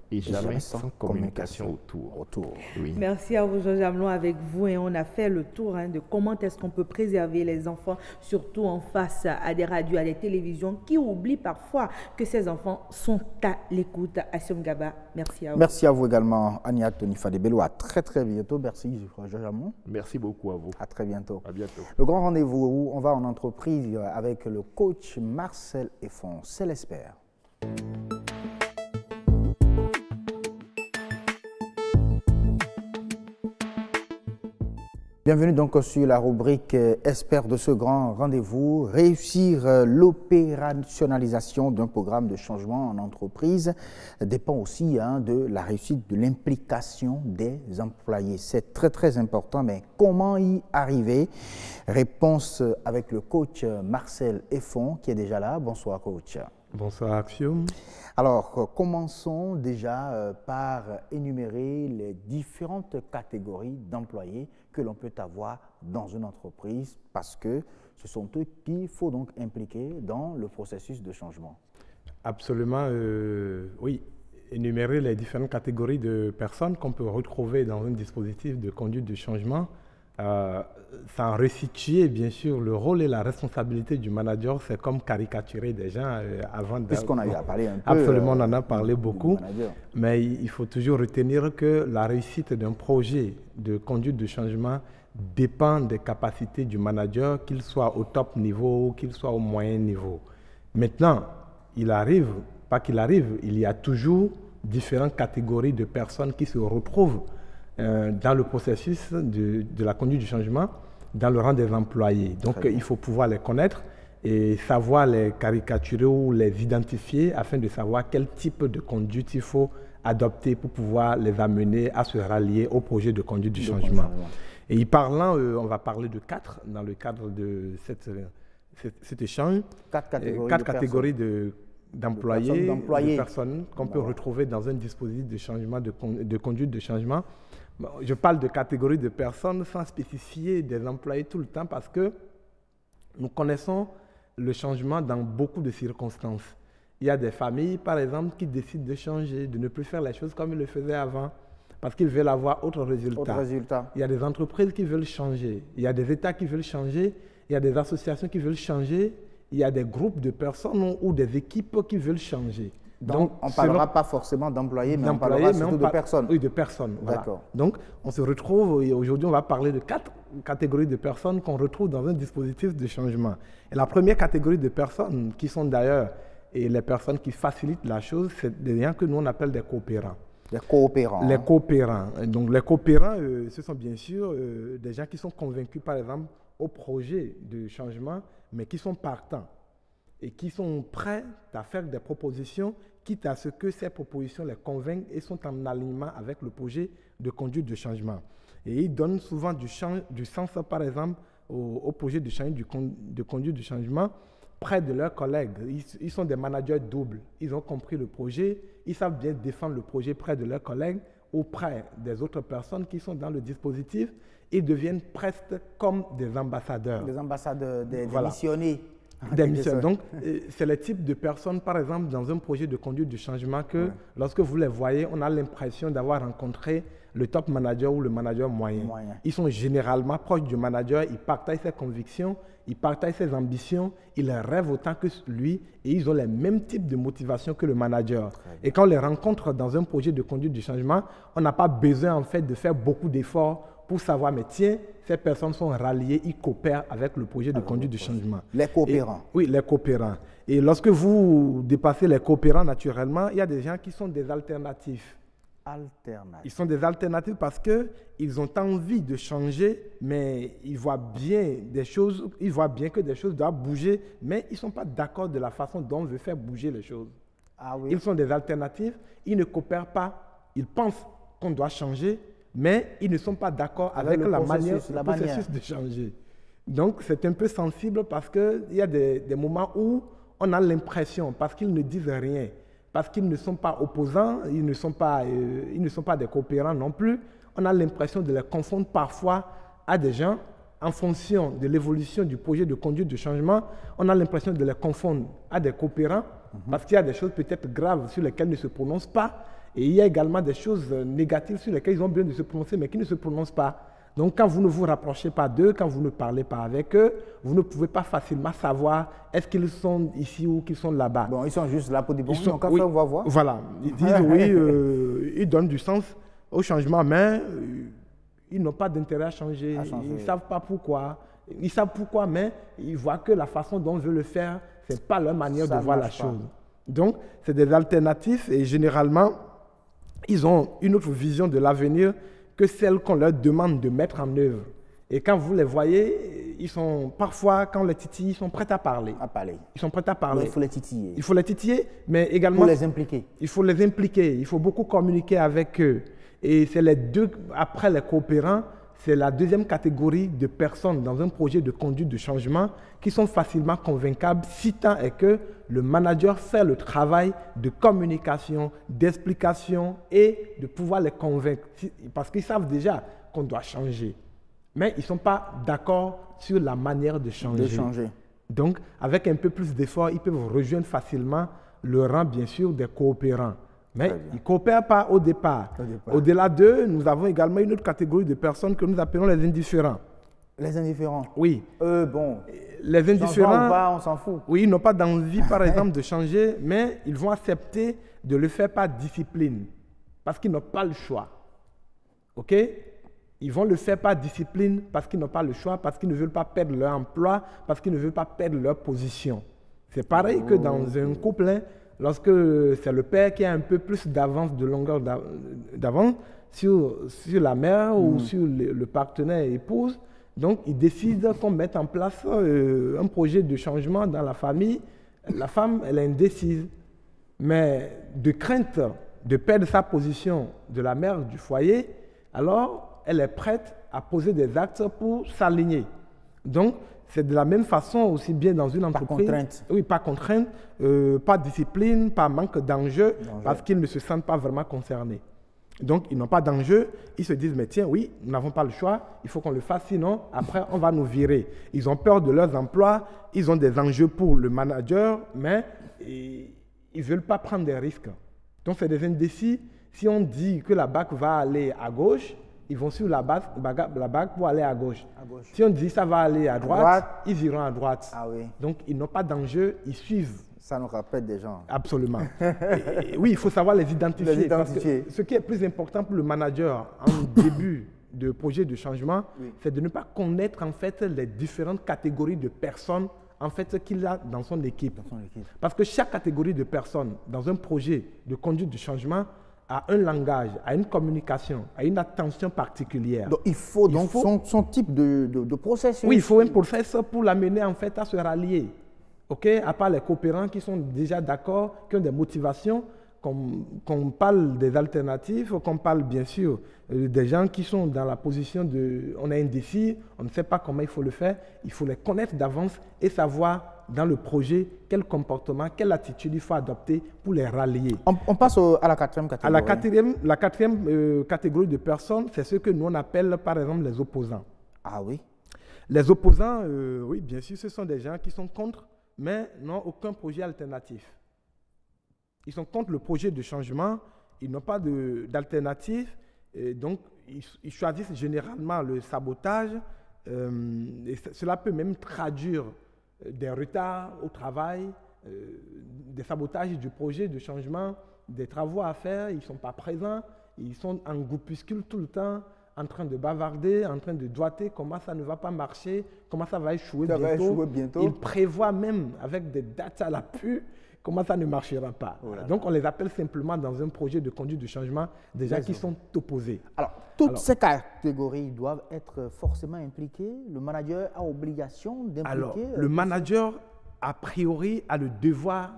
Et jamais sans communication autour. Oui. Merci à vous, Georges Amelon. Avec vous, et on a fait le tour de comment est-ce qu'on peut préserver les enfants, surtout en face à des radios, à des télévisions, qui oublient parfois que ces enfants sont à l'écoute. Assom Gaba, merci à vous. Merci à vous également, Ania Tonifadebelo. À très très bientôt. Merci, Georges Amelon. Merci beaucoup à vous. À très bientôt. À bientôt. Le grand rendez-vous où on va en entreprise avec le coach Marcel Effon. C'est l'espère. Bienvenue donc sur la rubrique Espère de ce grand rendez-vous. Réussir l'opérationnalisation d'un programme de changement en entreprise dépend aussi de la réussite de l'implication des employés. C'est très très important, mais comment y arriver? Réponse avec le coach Marcel Effon qui est déjà là. Bonsoir coach. Bonsoir Axiom. Alors, commençons déjà par énumérer les différentes catégories d'employés que l'on peut avoir dans une entreprise parce que ce sont eux qu'il faut donc impliquer dans le processus de changement. Absolument, oui. Énumérer les différentes catégories de personnes qu'on peut retrouver dans un dispositif de conduite de changement, sans resituer bien sûr le rôle et la responsabilité du manager, c'est comme caricaturer des gens avant de... Puisqu'on a eu à parler un peu... Absolument, on en a parlé beaucoup, mais il faut toujours retenir que la réussite d'un projet de conduite de changement dépend des capacités du manager, qu'il soit au top niveau, qu'il soit au moyen niveau. Maintenant, il y a toujours différentes catégories de personnes qui se retrouvent dans le processus de la conduite du changement, dans le rang des employés. Donc, il faut pouvoir les connaître et savoir les caricaturer ou les identifier afin de savoir quel type de conduite il faut adopter pour pouvoir les amener à se rallier au projet de conduite du changement. Et y parlant, on va parler de 4 dans le cadre de cet échange. 4 catégories d'employés, de personnes qu'on peut retrouver dans un dispositif de changement, de conduite de changement. Bon, je parle de catégories de personnes sans spécifier des employés tout le temps parce que nous connaissons le changement dans beaucoup de circonstances. Il y a des familles, par exemple, qui décident de changer, de ne plus faire les choses comme ils le faisaient avant. parce qu'ils veulent avoir autre résultat. Autre résultat. Il y a des entreprises qui veulent changer, il y a des États qui veulent changer, il y a des associations qui veulent changer, il y a des groupes de personnes ou des équipes qui veulent changer. Donc on ne parlera pas forcément d'employés, mais on parlera surtout de personnes. Oui, de personnes. Voilà. D'accord. Donc on se retrouve, et aujourd'hui on va parler de 4 catégories de personnes qu'on retrouve dans un dispositif de changement. Et la première catégorie de personnes, qui sont d'ailleurs les personnes qui facilitent la chose, c'est des gens que nous on appelle des coopérants. Les coopérants. Les coopérants. Donc les coopérants, ce sont bien sûr des gens qui sont convaincus par exemple au projet de changement, mais qui sont partants et qui sont prêts à faire des propositions, quitte à ce que ces propositions les convainquent et sont en alignement avec le projet de conduite de changement. Et ils donnent souvent du sens, par exemple, au projet de conduite de changement près de leurs collègues. Ils sont des managers doubles. Ils ont compris le projet, ils savent bien défendre le projet près de leurs collègues ou près des autres personnes qui sont dans le dispositif. Ils deviennent presque comme des ambassadeurs. Des ambassadeurs, des voilà. missionnés. Des missions. Donc, c'est le type de personnes, par exemple, dans un projet de conduite du changement que, lorsque vous les voyez, on a l'impression d'avoir rencontré le top manager ou le manager moyen. Ils sont généralement proches du manager, ils partagent ses convictions, ils partagent ses ambitions, ils rêvent autant que lui et ils ont les mêmes types de motivation que le manager. Et quand on les rencontre dans un projet de conduite du changement, on n'a pas besoin en fait de faire beaucoup d'efforts pour savoir, mais tiens, ces personnes sont ralliées, ils coopèrent avec le projet de conduite du changement. Les coopérants. Oui, les coopérants. Et lorsque vous dépassez les coopérants, naturellement, il y a des gens qui sont des alternatifs. Ils sont des alternatifs parce qu'ils ont envie de changer, mais ils voient bien que des choses doivent bouger, mais ils ne sont pas d'accord de la façon dont on veut faire bouger les choses. Ils sont des alternatifs, ils ne coopèrent pas, ils pensent qu'on doit changer, mais ils ne sont pas d'accord avec le processus de changer. Donc, c'est un peu sensible parce qu'il y a des moments où on a l'impression, parce qu'ils ne disent rien, parce qu'ils ne sont pas opposants, ils ne sont pas des coopérants non plus, on a l'impression de les confondre parfois à des gens en fonction de l'évolution du projet de conduite de changement, on a l'impression de les confondre à des coopérants parce qu'il y a des choses peut-être graves sur lesquelles ils ne se prononcent pas. Et il y a également des choses négatives sur lesquelles ils ont besoin de se prononcer, mais qui ne se prononcent pas. Donc, quand vous ne vous rapprochez pas d'eux, quand vous ne parlez pas avec eux, vous ne pouvez pas facilement savoir est-ce qu'ils sont ici ou qu'ils sont là-bas. Bon, ils sont juste là pour dire bonjour, donc on va voir. Voilà, ils disent oui, ils donnent du sens au changement, mais ils n'ont pas d'intérêt à changer. Ils ne savent pas pourquoi. Ils savent pourquoi, mais ils voient que la façon dont on veut le faire, ce n'est pas leur manière de voir la chose. Donc, c'est des alternatifs et généralement, ils ont une autre vision de l'avenir que celle qu'on leur demande de mettre en œuvre. Et quand vous les voyez, ils sont parfois, quand on les titille, ils sont prêts à parler. Ils sont prêts à parler. Donc, il faut les titiller. Il faut les titiller, mais également... Pour les impliquer. Il faut les impliquer. Il faut beaucoup communiquer avec eux. Et c'est les deux, après les coopérants, c'est la deuxième catégorie de personnes dans un projet de conduite de changement qui sont facilement convaincables si tant est que le manager fait le travail de communication, d'explication et de pouvoir les convaincre. Parce qu'ils savent déjà qu'on doit changer. Mais ils ne sont pas d'accord sur la manière de changer. Donc, avec un peu plus d'efforts, ils peuvent rejoindre facilement le rang, bien sûr, des coopérants. Mais ils ne coopèrent pas au départ. Au-delà d'eux, nous avons également une autre catégorie de personnes que nous appelons les indifférents. Les indifférents? Oui. Bon. Les indifférents, on s'en fout. Oui, ils n'ont pas d'envie, par exemple, de changer, mais ils vont accepter de le faire par discipline, parce qu'ils n'ont pas le choix. OK? Ils vont le faire par discipline parce qu'ils n'ont pas le choix, parce qu'ils ne veulent pas perdre leur emploi, parce qu'ils ne veulent pas perdre leur position. C'est pareil que dans un couple, hein, lorsque c'est le père qui a un peu plus d'avance, de longueur d'avance sur la mère ou sur le partenaire épouse, donc il décide qu'on mette en place un projet de changement dans la famille. La femme, elle est indécise, mais de crainte de perdre sa position de la mère du foyer, alors elle est prête à poser des actes pour s'aligner. Donc, c'est de la même façon aussi bien dans une entreprise. Pas contrainte. Oui, pas contrainte, pas discipline, pas manque d'enjeu, parce qu'ils ne se sentent pas vraiment concernés. Donc, ils n'ont pas d'enjeu. Ils se disent, mais tiens, oui, nous n'avons pas le choix, il faut qu'on le fasse, sinon, après, on va nous virer. Ils ont peur de leurs emplois, ils ont des enjeux pour le manager, mais ils ne veulent pas prendre des risques. Donc, c'est des indécis. Si on dit que la BAC va aller à gauche, ils vont sur la BAC pour aller à gauche. Si on dit ça va aller à droite, ils iront à droite. Ah oui. Donc, ils n'ont pas d'enjeu, ils suivent. Ça nous rappelle des gens. Absolument. Oui, il faut savoir les identifier. Parce que ce qui est plus important pour le manager en début de projet de changement, c'est de ne pas connaître en fait les différentes catégories de personnes en fait qu'il a dans son équipe. Parce que chaque catégorie de personnes dans un projet de conduite du changement a un langage, a une communication, a une attention particulière. Donc il faut son type de processus. Oui, il faut un processus pour l'amener en fait à se rallier. Okay? À part les coopérants qui sont déjà d'accord, qui ont des motivations, qu'on parle des alternatives, qu'on parle bien sûr des gens qui sont dans la position de on est indécis, on ne sait pas comment il faut le faire, il faut les connaître d'avance et savoir dans le projet quel comportement, quelle attitude il faut adopter pour les rallier. On passe à la quatrième catégorie. La quatrième catégorie de personnes, c'est ce que nous on appelle par exemple les opposants. Ah oui. Les opposants, oui bien sûr, ce sont des gens qui sont contre, mais n'ont aucun projet alternatif. Ils sont contre le projet de changement, ils n'ont pas d'alternative, donc ils choisissent généralement le sabotage, et cela peut même traduire des retards au travail, des sabotages du projet de changement, des travaux à faire, ils ne sont pas présents, ils sont en groupuscule tout le temps, en train de bavarder, en train de doiter comment ça ne va pas marcher, comment ça va échouer bientôt. Ils prévoient même avec des dates à l'appui comment ça ne marchera pas. Voilà. Donc on les appelle simplement dans un projet de conduite du changement des gens qui sont opposés. Alors toutes ces catégories doivent être forcément impliquées. Le manager a obligation d'impliquer. Alors le manager a priori a le devoir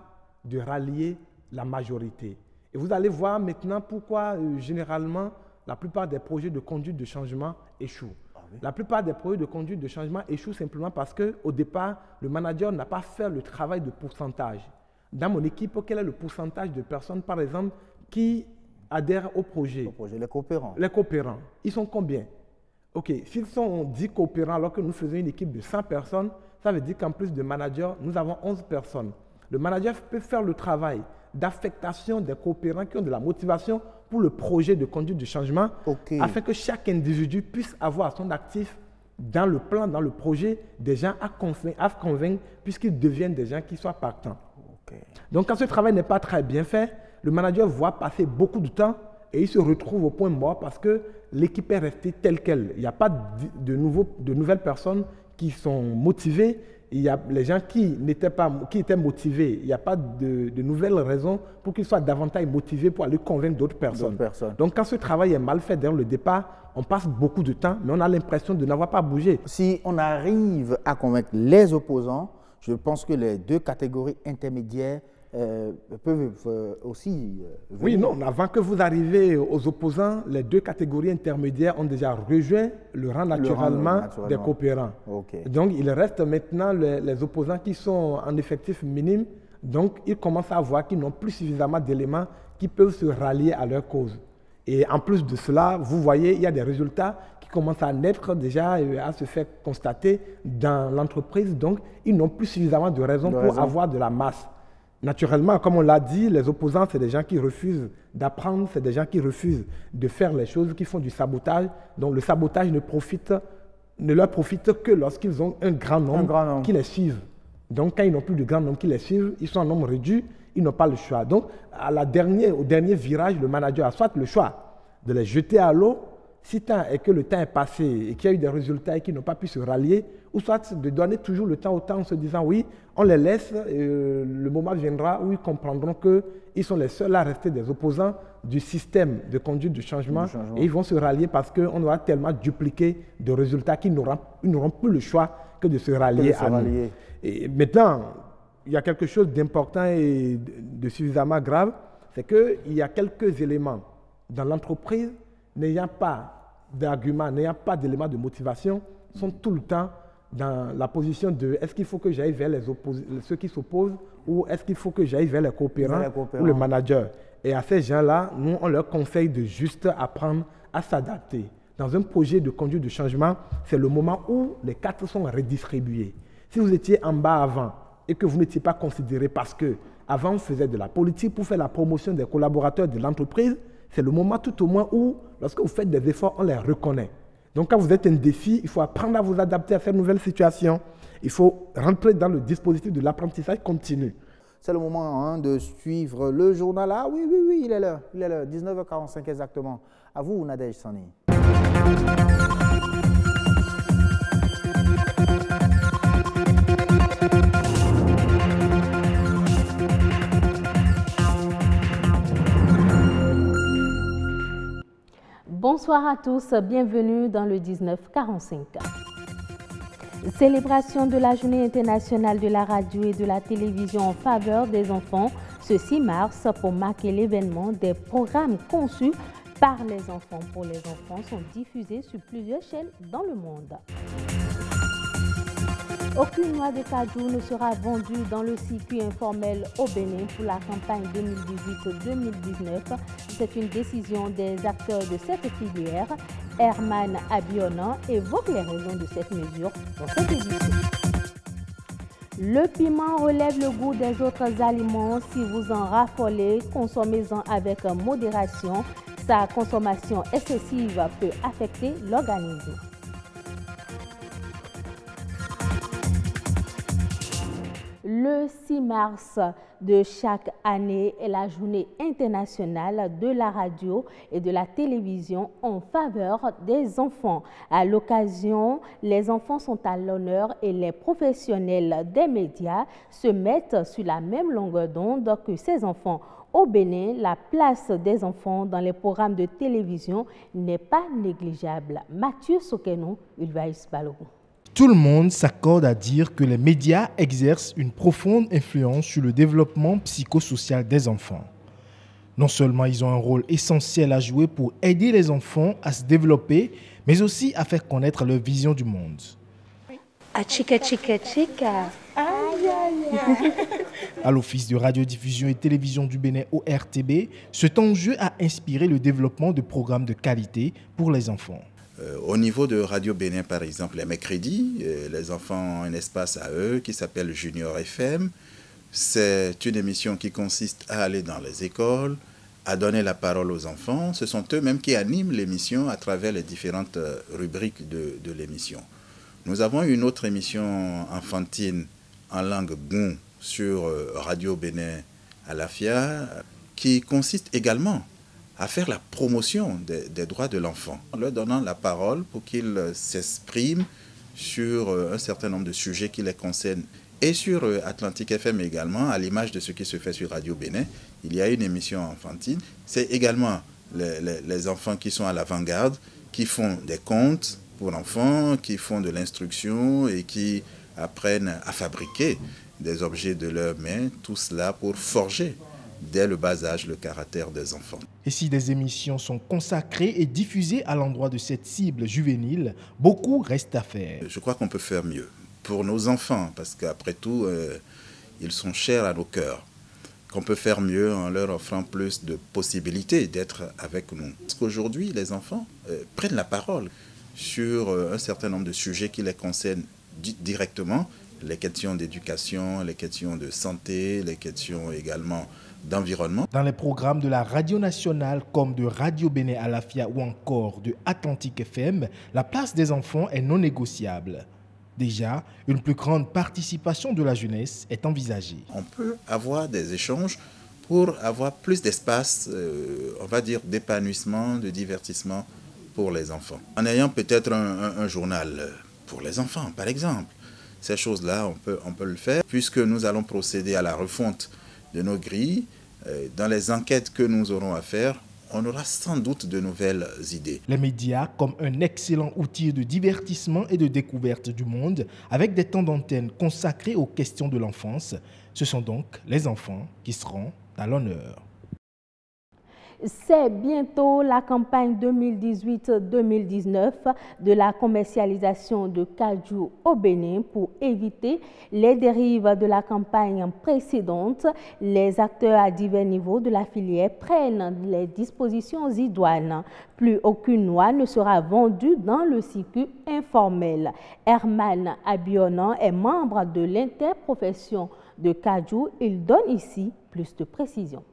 de rallier la majorité. Et vous allez voir maintenant pourquoi généralement la plupart des projets de conduite de changement échouent. La plupart des projets de conduite de changement échouent simplement parce qu'au départ, le manager n'a pas fait le travail de pourcentage. Dans mon équipe, quel est le pourcentage de personnes, par exemple, qui adhèrent au projet? Les coopérants. Les coopérants. Ils sont combien? OK, s'ils sont 10 coopérants alors que nous faisons une équipe de 100 personnes, ça veut dire qu'en plus de manager, nous avons 11 personnes. Le manager peut faire le travail d'affectation des coopérants qui ont de la motivation pour le projet de conduite du changement, afin que chaque individu puisse avoir son actif dans le plan, dans le projet, des gens à convaincre puisqu'ils deviennent des gens qui soient partants. Donc quand ce travail n'est pas très bien fait, le manager voit passer beaucoup de temps et il se retrouve au point mort parce que l'équipe est restée telle qu'elle. Il n'y a pas de nouvelles personnes qui sont motivées. Il y a les gens qui étaient motivés. Il n'y a pas de nouvelles raisons pour qu'ils soient davantage motivés pour aller convaincre d'autres personnes. Donc quand ce travail est mal fait dès le départ, on passe beaucoup de temps, mais on a l'impression de n'avoir pas bougé. Si on arrive à convaincre les opposants, je pense que les deux catégories intermédiaires peuvent aussi venir. Oui, non, avant que vous arriviez aux opposants, les deux catégories intermédiaires ont déjà rejoint le rang naturellement des coopérants. Donc, il reste maintenant les opposants qui sont en effectif minime. Donc, ils commencent à voir qu'ils n'ont plus suffisamment d'éléments qui peuvent se rallier à leur cause. Et en plus de cela, vous voyez, il y a des résultats qui commencent à naître déjà, à se faire constater dans l'entreprise. Donc, ils n'ont plus suffisamment de raisons pour avoir de la masse. Naturellement, comme on l'a dit, les opposants, c'est des gens qui refusent d'apprendre, c'est des gens qui refusent de faire les choses, qui font du sabotage. Donc, le sabotage ne leur profite que lorsqu'ils ont un grand nombre qui les suivent. Donc, quand ils n'ont plus de grand nombre qui les suivent, ils sont en nombre réduit, ils n'ont pas le choix. Donc, au dernier virage, le manager a soit le choix de les jeter à l'eau, si tant est que le temps est passé et qu'il y a eu des résultats et qu'ils n'ont pas pu se rallier, ou soit de donner toujours le temps au temps en se disant oui, on les laisse, le moment viendra où ils comprendront qu'ils sont les seuls à rester des opposants du système de conduite du changement et ils vont se rallier parce qu'on aura tellement dupliqué de résultats qu'ils n'auront plus le choix que de se rallier à nous. Et maintenant, il y a quelque chose d'important et de suffisamment grave, c'est qu'il y a quelques éléments dans l'entreprise n'ayant pas d'arguments, n'ayant pas d'éléments de motivation, sont tout le temps dans la position de est-ce qu'il faut que j'aille vers ceux qui s'opposent ou est-ce qu'il faut que j'aille vers les coopérants ou le manager. Et à ces gens-là, nous, on leur conseille de juste apprendre à s'adapter. Dans un projet de conduite de changement, c'est le moment où les cartes sont redistribuées. Si vous étiez en bas avant et que vous n'étiez pas considéré parce que avant on faisait de la politique pour faire la promotion des collaborateurs de l'entreprise, c'est le moment tout au moins où, lorsque vous faites des efforts, on les reconnaît. Donc quand vous êtes un défi, il faut apprendre à vous adapter à cette nouvelle situation. Il faut rentrer dans le dispositif de l'apprentissage continu. C'est le moment de suivre le journal. Ah oui, il est là, 19h45 exactement. À vous, Nadège Sani. Bonsoir à tous, bienvenue dans le 1945. Célébration de la Journée internationale de la radio et de la télévision en faveur des enfants ce 6 mars pour marquer l'événement. Des programmes conçus par les enfants pour les enfants sont diffusés sur plusieurs chaînes dans le monde. Aucune noix de cajou ne sera vendue dans le circuit informel au Bénin pour la campagne 2018-2019. C'est une décision des acteurs de cette filière. Herman Abionan évoque les raisons de cette mesure dans cette édition. Le piment relève le goût des autres aliments. Si vous en raffolez, consommez-en avec modération. Sa consommation excessive peut affecter l'organisme. Le 6 mars de chaque année est la journée internationale de la radio et de la télévision en faveur des enfants. À l'occasion, les enfants sont à l'honneur et les professionnels des médias se mettent sur la même longueur d'onde que ces enfants. Au Bénin, la place des enfants dans les programmes de télévision n'est pas négligeable. Mathieu Sokenou, Ulvaïs Balogun. Tout le monde s'accorde à dire que les médias exercent une profonde influence sur le développement psychosocial des enfants. Non seulement ils ont un rôle essentiel à jouer pour aider les enfants à se développer, mais aussi à faire connaître leur vision du monde. À l'Office de radiodiffusion et télévision du Bénin ORTB, cet enjeu a inspiré le développement de programmes de qualité pour les enfants. Au niveau de Radio Bénin, par exemple, les mercredis, les enfants ont un espace à eux qui s'appelle Junior FM. C'est une émission qui consiste à aller dans les écoles, à donner la parole aux enfants. Ce sont eux-mêmes qui animent l'émission à travers les différentes rubriques de l'émission. Nous avons une autre émission enfantine en langue goun sur Radio Bénin Alafia qui consiste également à faire la promotion des droits de l'enfant, en leur donnant la parole pour qu'ils s'expriment sur un certain nombre de sujets qui les concernent. Et sur Atlantique FM également, à l'image de ce qui se fait sur Radio Bénin, il y a une émission enfantine. C'est également les enfants qui sont à l'avant-garde, qui font des contes pour enfants, qui font de l'instruction et qui apprennent à fabriquer des objets de leurs mains, tout cela pour forger dès le bas âge le caractère des enfants. Et si des émissions sont consacrées et diffusées à l'endroit de cette cible juvénile, beaucoup reste à faire. Je crois qu'on peut faire mieux pour nos enfants, parce qu'après tout, ils sont chers à nos cœurs. Qu'on peut faire mieux en leur offrant plus de possibilités d'être avec nous. Parce qu'aujourd'hui, les enfants prennent la parole sur un certain nombre de sujets qui les concernent directement. Les questions d'éducation, les questions de santé, les questions également d'environnement. Dans les programmes de la radio nationale comme de Radio Bénin Alafia ou encore de Atlantique FM, la place des enfants est non négociable. Déjà, une plus grande participation de la jeunesse est envisagée. On peut avoir des échanges pour avoir plus d'espace, on va dire, d'épanouissement, de divertissement pour les enfants. En ayant peut-être un journal pour les enfants, par exemple. Ces choses-là, on peut le faire, puisque nous allons procéder à la refonte de nos grilles. Dans les enquêtes que nous aurons à faire, on aura sans doute de nouvelles idées. Les médias comme un excellent outil de divertissement et de découverte du monde, avec des temps d'antenne consacrés aux questions de l'enfance, ce sont donc les enfants qui seront à l'honneur. C'est bientôt la campagne 2018-2019 de la commercialisation de cajou au Bénin. Pour éviter les dérives de la campagne précédente, les acteurs à divers niveaux de la filière prennent les dispositions idoines. Plus aucune noix ne sera vendue dans le circuit informel. Herman Abionan est membre de l'interprofession de cajou. Il donne ici plus de précisions.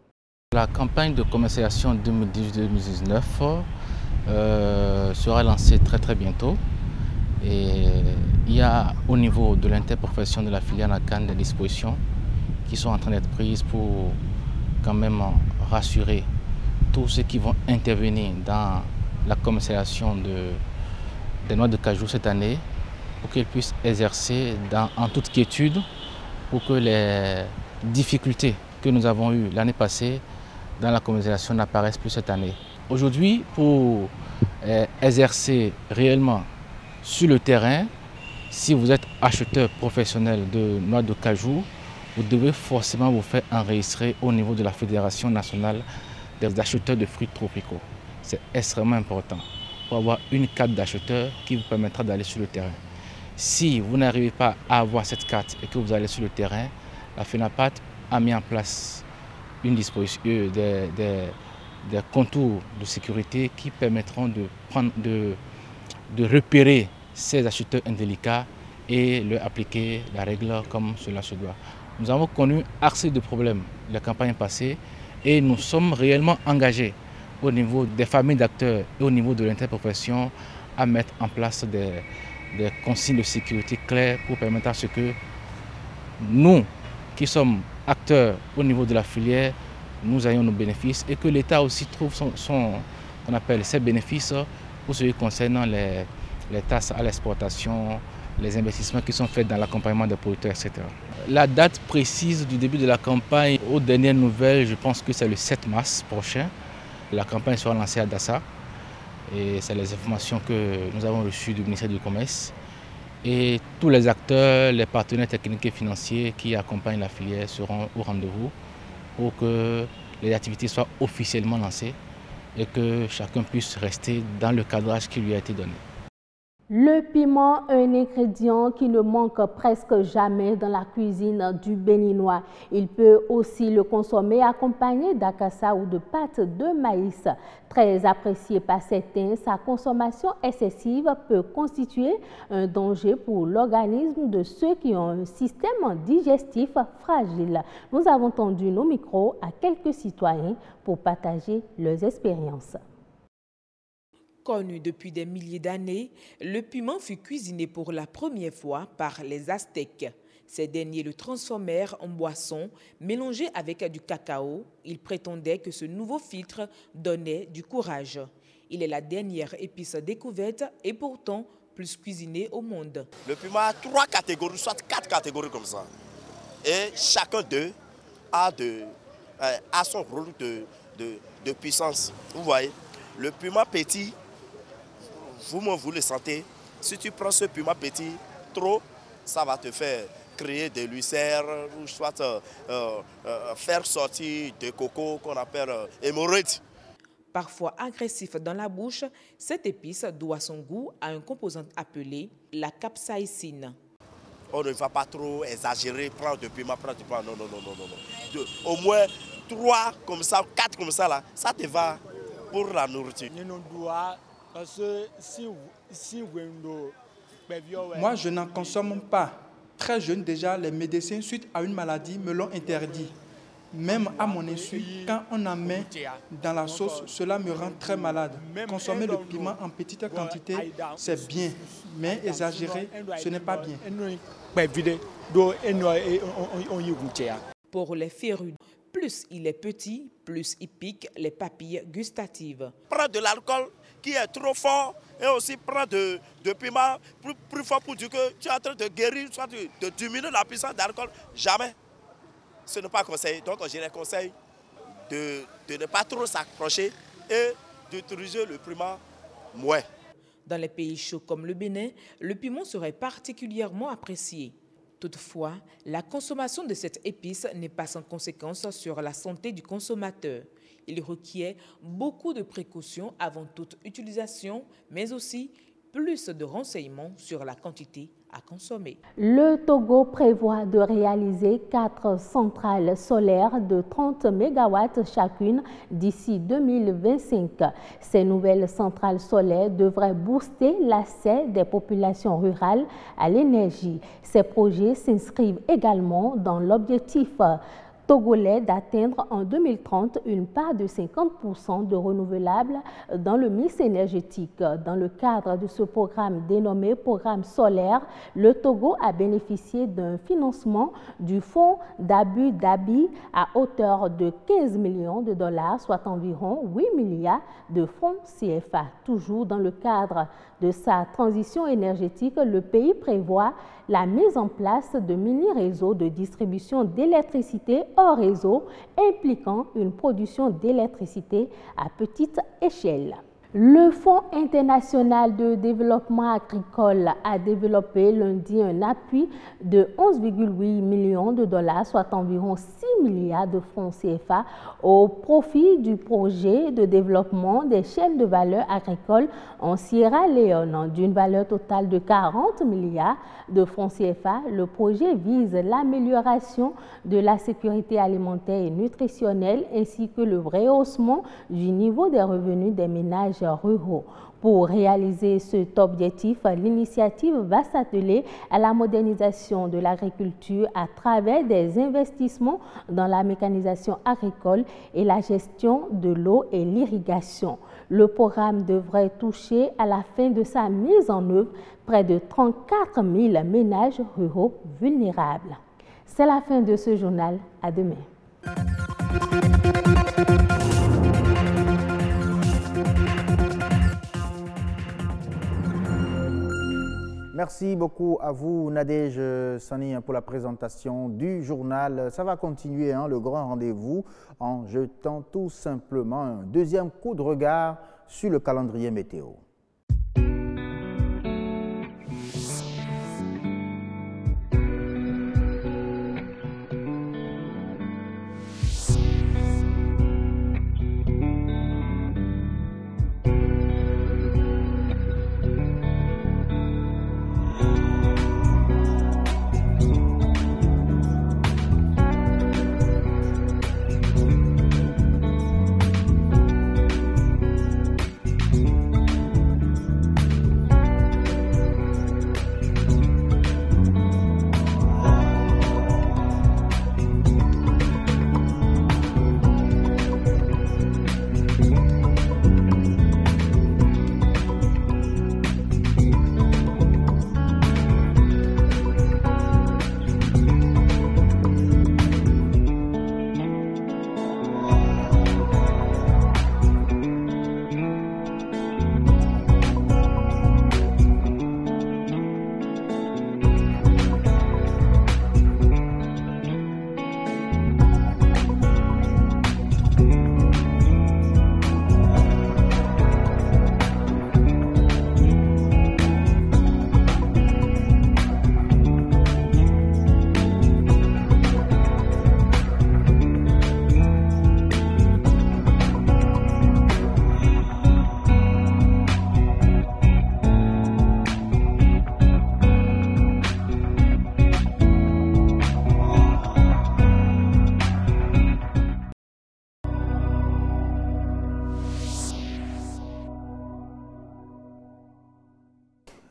La campagne de commercialisation 2018-2019 sera lancée très bientôt. Et il y a au niveau de l'interprofession de la filière NACAN des dispositions qui sont en train d'être prises pour quand même rassurer tous ceux qui vont intervenir dans la commercialisation des noix de cajou cette année pour qu'ils puissent exercer en toute quiétude pour que les difficultés que nous avons eues l'année passée dans la commercialisation n'apparaissent plus cette année. Aujourd'hui, pour exercer réellement sur le terrain, si vous êtes acheteur professionnel de noix de cajou, vous devez forcément vous faire enregistrer au niveau de la Fédération nationale des acheteurs de fruits tropicaux. C'est extrêmement important pour avoir une carte d'acheteur qui vous permettra d'aller sur le terrain. Si vous n'arrivez pas à avoir cette carte et que vous allez sur le terrain, la FENAPAT a mis en place une disposition, des contours de sécurité qui permettront de repérer ces acheteurs indélicats et leur appliquer la règle comme cela se doit. Nous avons connu assez de problèmes la campagne passée et nous sommes réellement engagés au niveau des familles d'acteurs et au niveau de l'interprofession à mettre en place des consignes de sécurité claires pour permettre à ce que nous, qui sommes acteurs au niveau de la filière, nous ayons nos bénéfices et que l'État aussi trouve qu'on appelle ses bénéfices pour ce qui concerne les taxes à l'exportation, les investissements qui sont faits dans l'accompagnement des producteurs, etc. La date précise du début de la campagne, aux dernières nouvelles, je pense que c'est le 7 mars prochain. La campagne sera lancée à Dassa et c'est les informations que nous avons reçues du ministère du Commerce. Et tous les acteurs, les partenaires techniques et financiers qui accompagnent la filière seront au rendez-vous pour que les activités soient officiellement lancées et que chacun puisse rester dans le cadrage qui lui a été donné. Le piment, un ingrédient qui ne manque presque jamais dans la cuisine du Béninois. Il peut aussi le consommer accompagné d'acassa ou de pâte de maïs. Très apprécié par certains, sa consommation excessive peut constituer un danger pour l'organisme de ceux qui ont un système digestif fragile. Nous avons tendu nos micros à quelques citoyens pour partager leurs expériences. Connu depuis des milliers d'années, le piment fut cuisiné pour la première fois par les Aztèques. Ces derniers le transformèrent en boisson mélangée avec du cacao. Ils prétendaient que ce nouveau filtre donnait du courage. Il est la dernière épice découverte et pourtant plus cuisinée au monde. Le piment a 3 catégories, soit 4 catégories comme ça. Et chacun d'eux a son rôle de puissance. Vous voyez, le piment petit, vous le sentez, si tu prends ce piment petit trop, ça va te faire créer des ulcères ou soit faire sortir des cocos qu'on appelle hémorroïdes. Parfois agressif dans la bouche, cette épice doit son goût à un composant appelé la capsaïcine. On ne va pas trop exagérer, prendre du piment, non. Au moins 3 comme ça, 4 comme ça, là, ça te va pour la nourriture. Moi, je n'en consomme pas. Très jeune déjà, les médecins, suite à une maladie, me l'ont interdit. Même à mon insu, quand on en met dans la sauce, cela me rend très malade. Consommer le piment en petite quantité, c'est bien, mais exagérer, ce n'est pas bien. Pour les férus, plus il est petit, plus il pique les papilles gustatives. Prends de l'alcool qui est trop fort et aussi prends de piment plus fort pour dire que tu es en train de guérir, soit de diminuer la puissance d'alcool. Jamais. Ce n'est pas conseillé. Donc je les conseille de ne pas trop s'approcher et d'utiliser le piment moins. Dans les pays chauds comme le Bénin, le piment serait particulièrement apprécié. Toutefois, la consommation de cette épice n'est pas sans conséquence sur la santé du consommateur. Il requiert beaucoup de précautions avant toute utilisation, mais aussi plus de renseignements sur la quantité à consommer. Le Togo prévoit de réaliser 4 centrales solaires de 30 MW chacune d'ici 2025. Ces nouvelles centrales solaires devraient booster l'accès des populations rurales à l'énergie. Ces projets s'inscrivent également dans l'objectif togolais d'atteindre en 2030 une part de 50% de renouvelables dans le mix énergétique. Dans le cadre de ce programme dénommé Programme solaire, le Togo a bénéficié d'un financement du fonds d'Abu Dhabi à hauteur de 15 millions de dollars, soit environ 8 milliards de francs CFA. Toujours dans le cadre de sa transition énergétique, le pays prévoit la mise en place de mini-réseaux de distribution d'électricité hors réseau impliquant une production d'électricité à petite échelle. Le Fonds international de développement agricole a développé lundi un appui de 11,8 millions de dollars, soit environ 6 milliards de francs CFA, au profit du projet de développement des chaînes de valeur agricoles en Sierra Leone. D'une valeur totale de 40 milliards de francs CFA, le projet vise l'amélioration de la sécurité alimentaire et nutritionnelle ainsi que le rehaussement du niveau des revenus des ménages ruraux. Pour réaliser cet objectif, l'initiative va s'atteler à la modernisation de l'agriculture à travers des investissements dans la mécanisation agricole et la gestion de l'eau et l'irrigation. Le programme devrait toucher à la fin de sa mise en œuvre près de 34 000 ménages ruraux vulnérables. C'est la fin de ce journal. À demain. Merci beaucoup à vous, Nadège Sani, pour la présentation du journal. Ça va continuer, le grand rendez-vous, en jetant tout simplement un deuxième coup de regard sur le calendrier météo.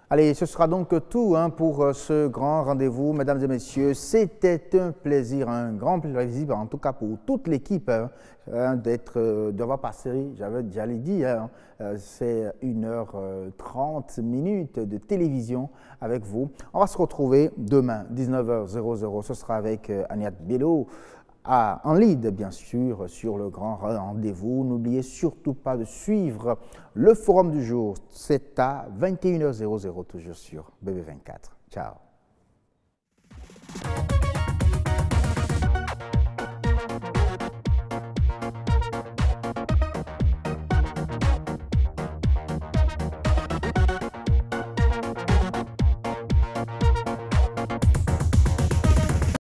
Allez, ce sera donc tout pour ce grand rendez-vous, mesdames et messieurs. C'était un plaisir, un grand plaisir, en tout cas pour toute l'équipe, d'avoir passé, j'allais dire, c'est 1h30 de télévision avec vous. On va se retrouver demain, 19h00. Ce sera avec Agnès Bello. En lead, bien sûr, sur le grand rendez-vous. N'oubliez surtout pas de suivre le forum du jour. C'est à 21h00, toujours sur BB24. Ciao.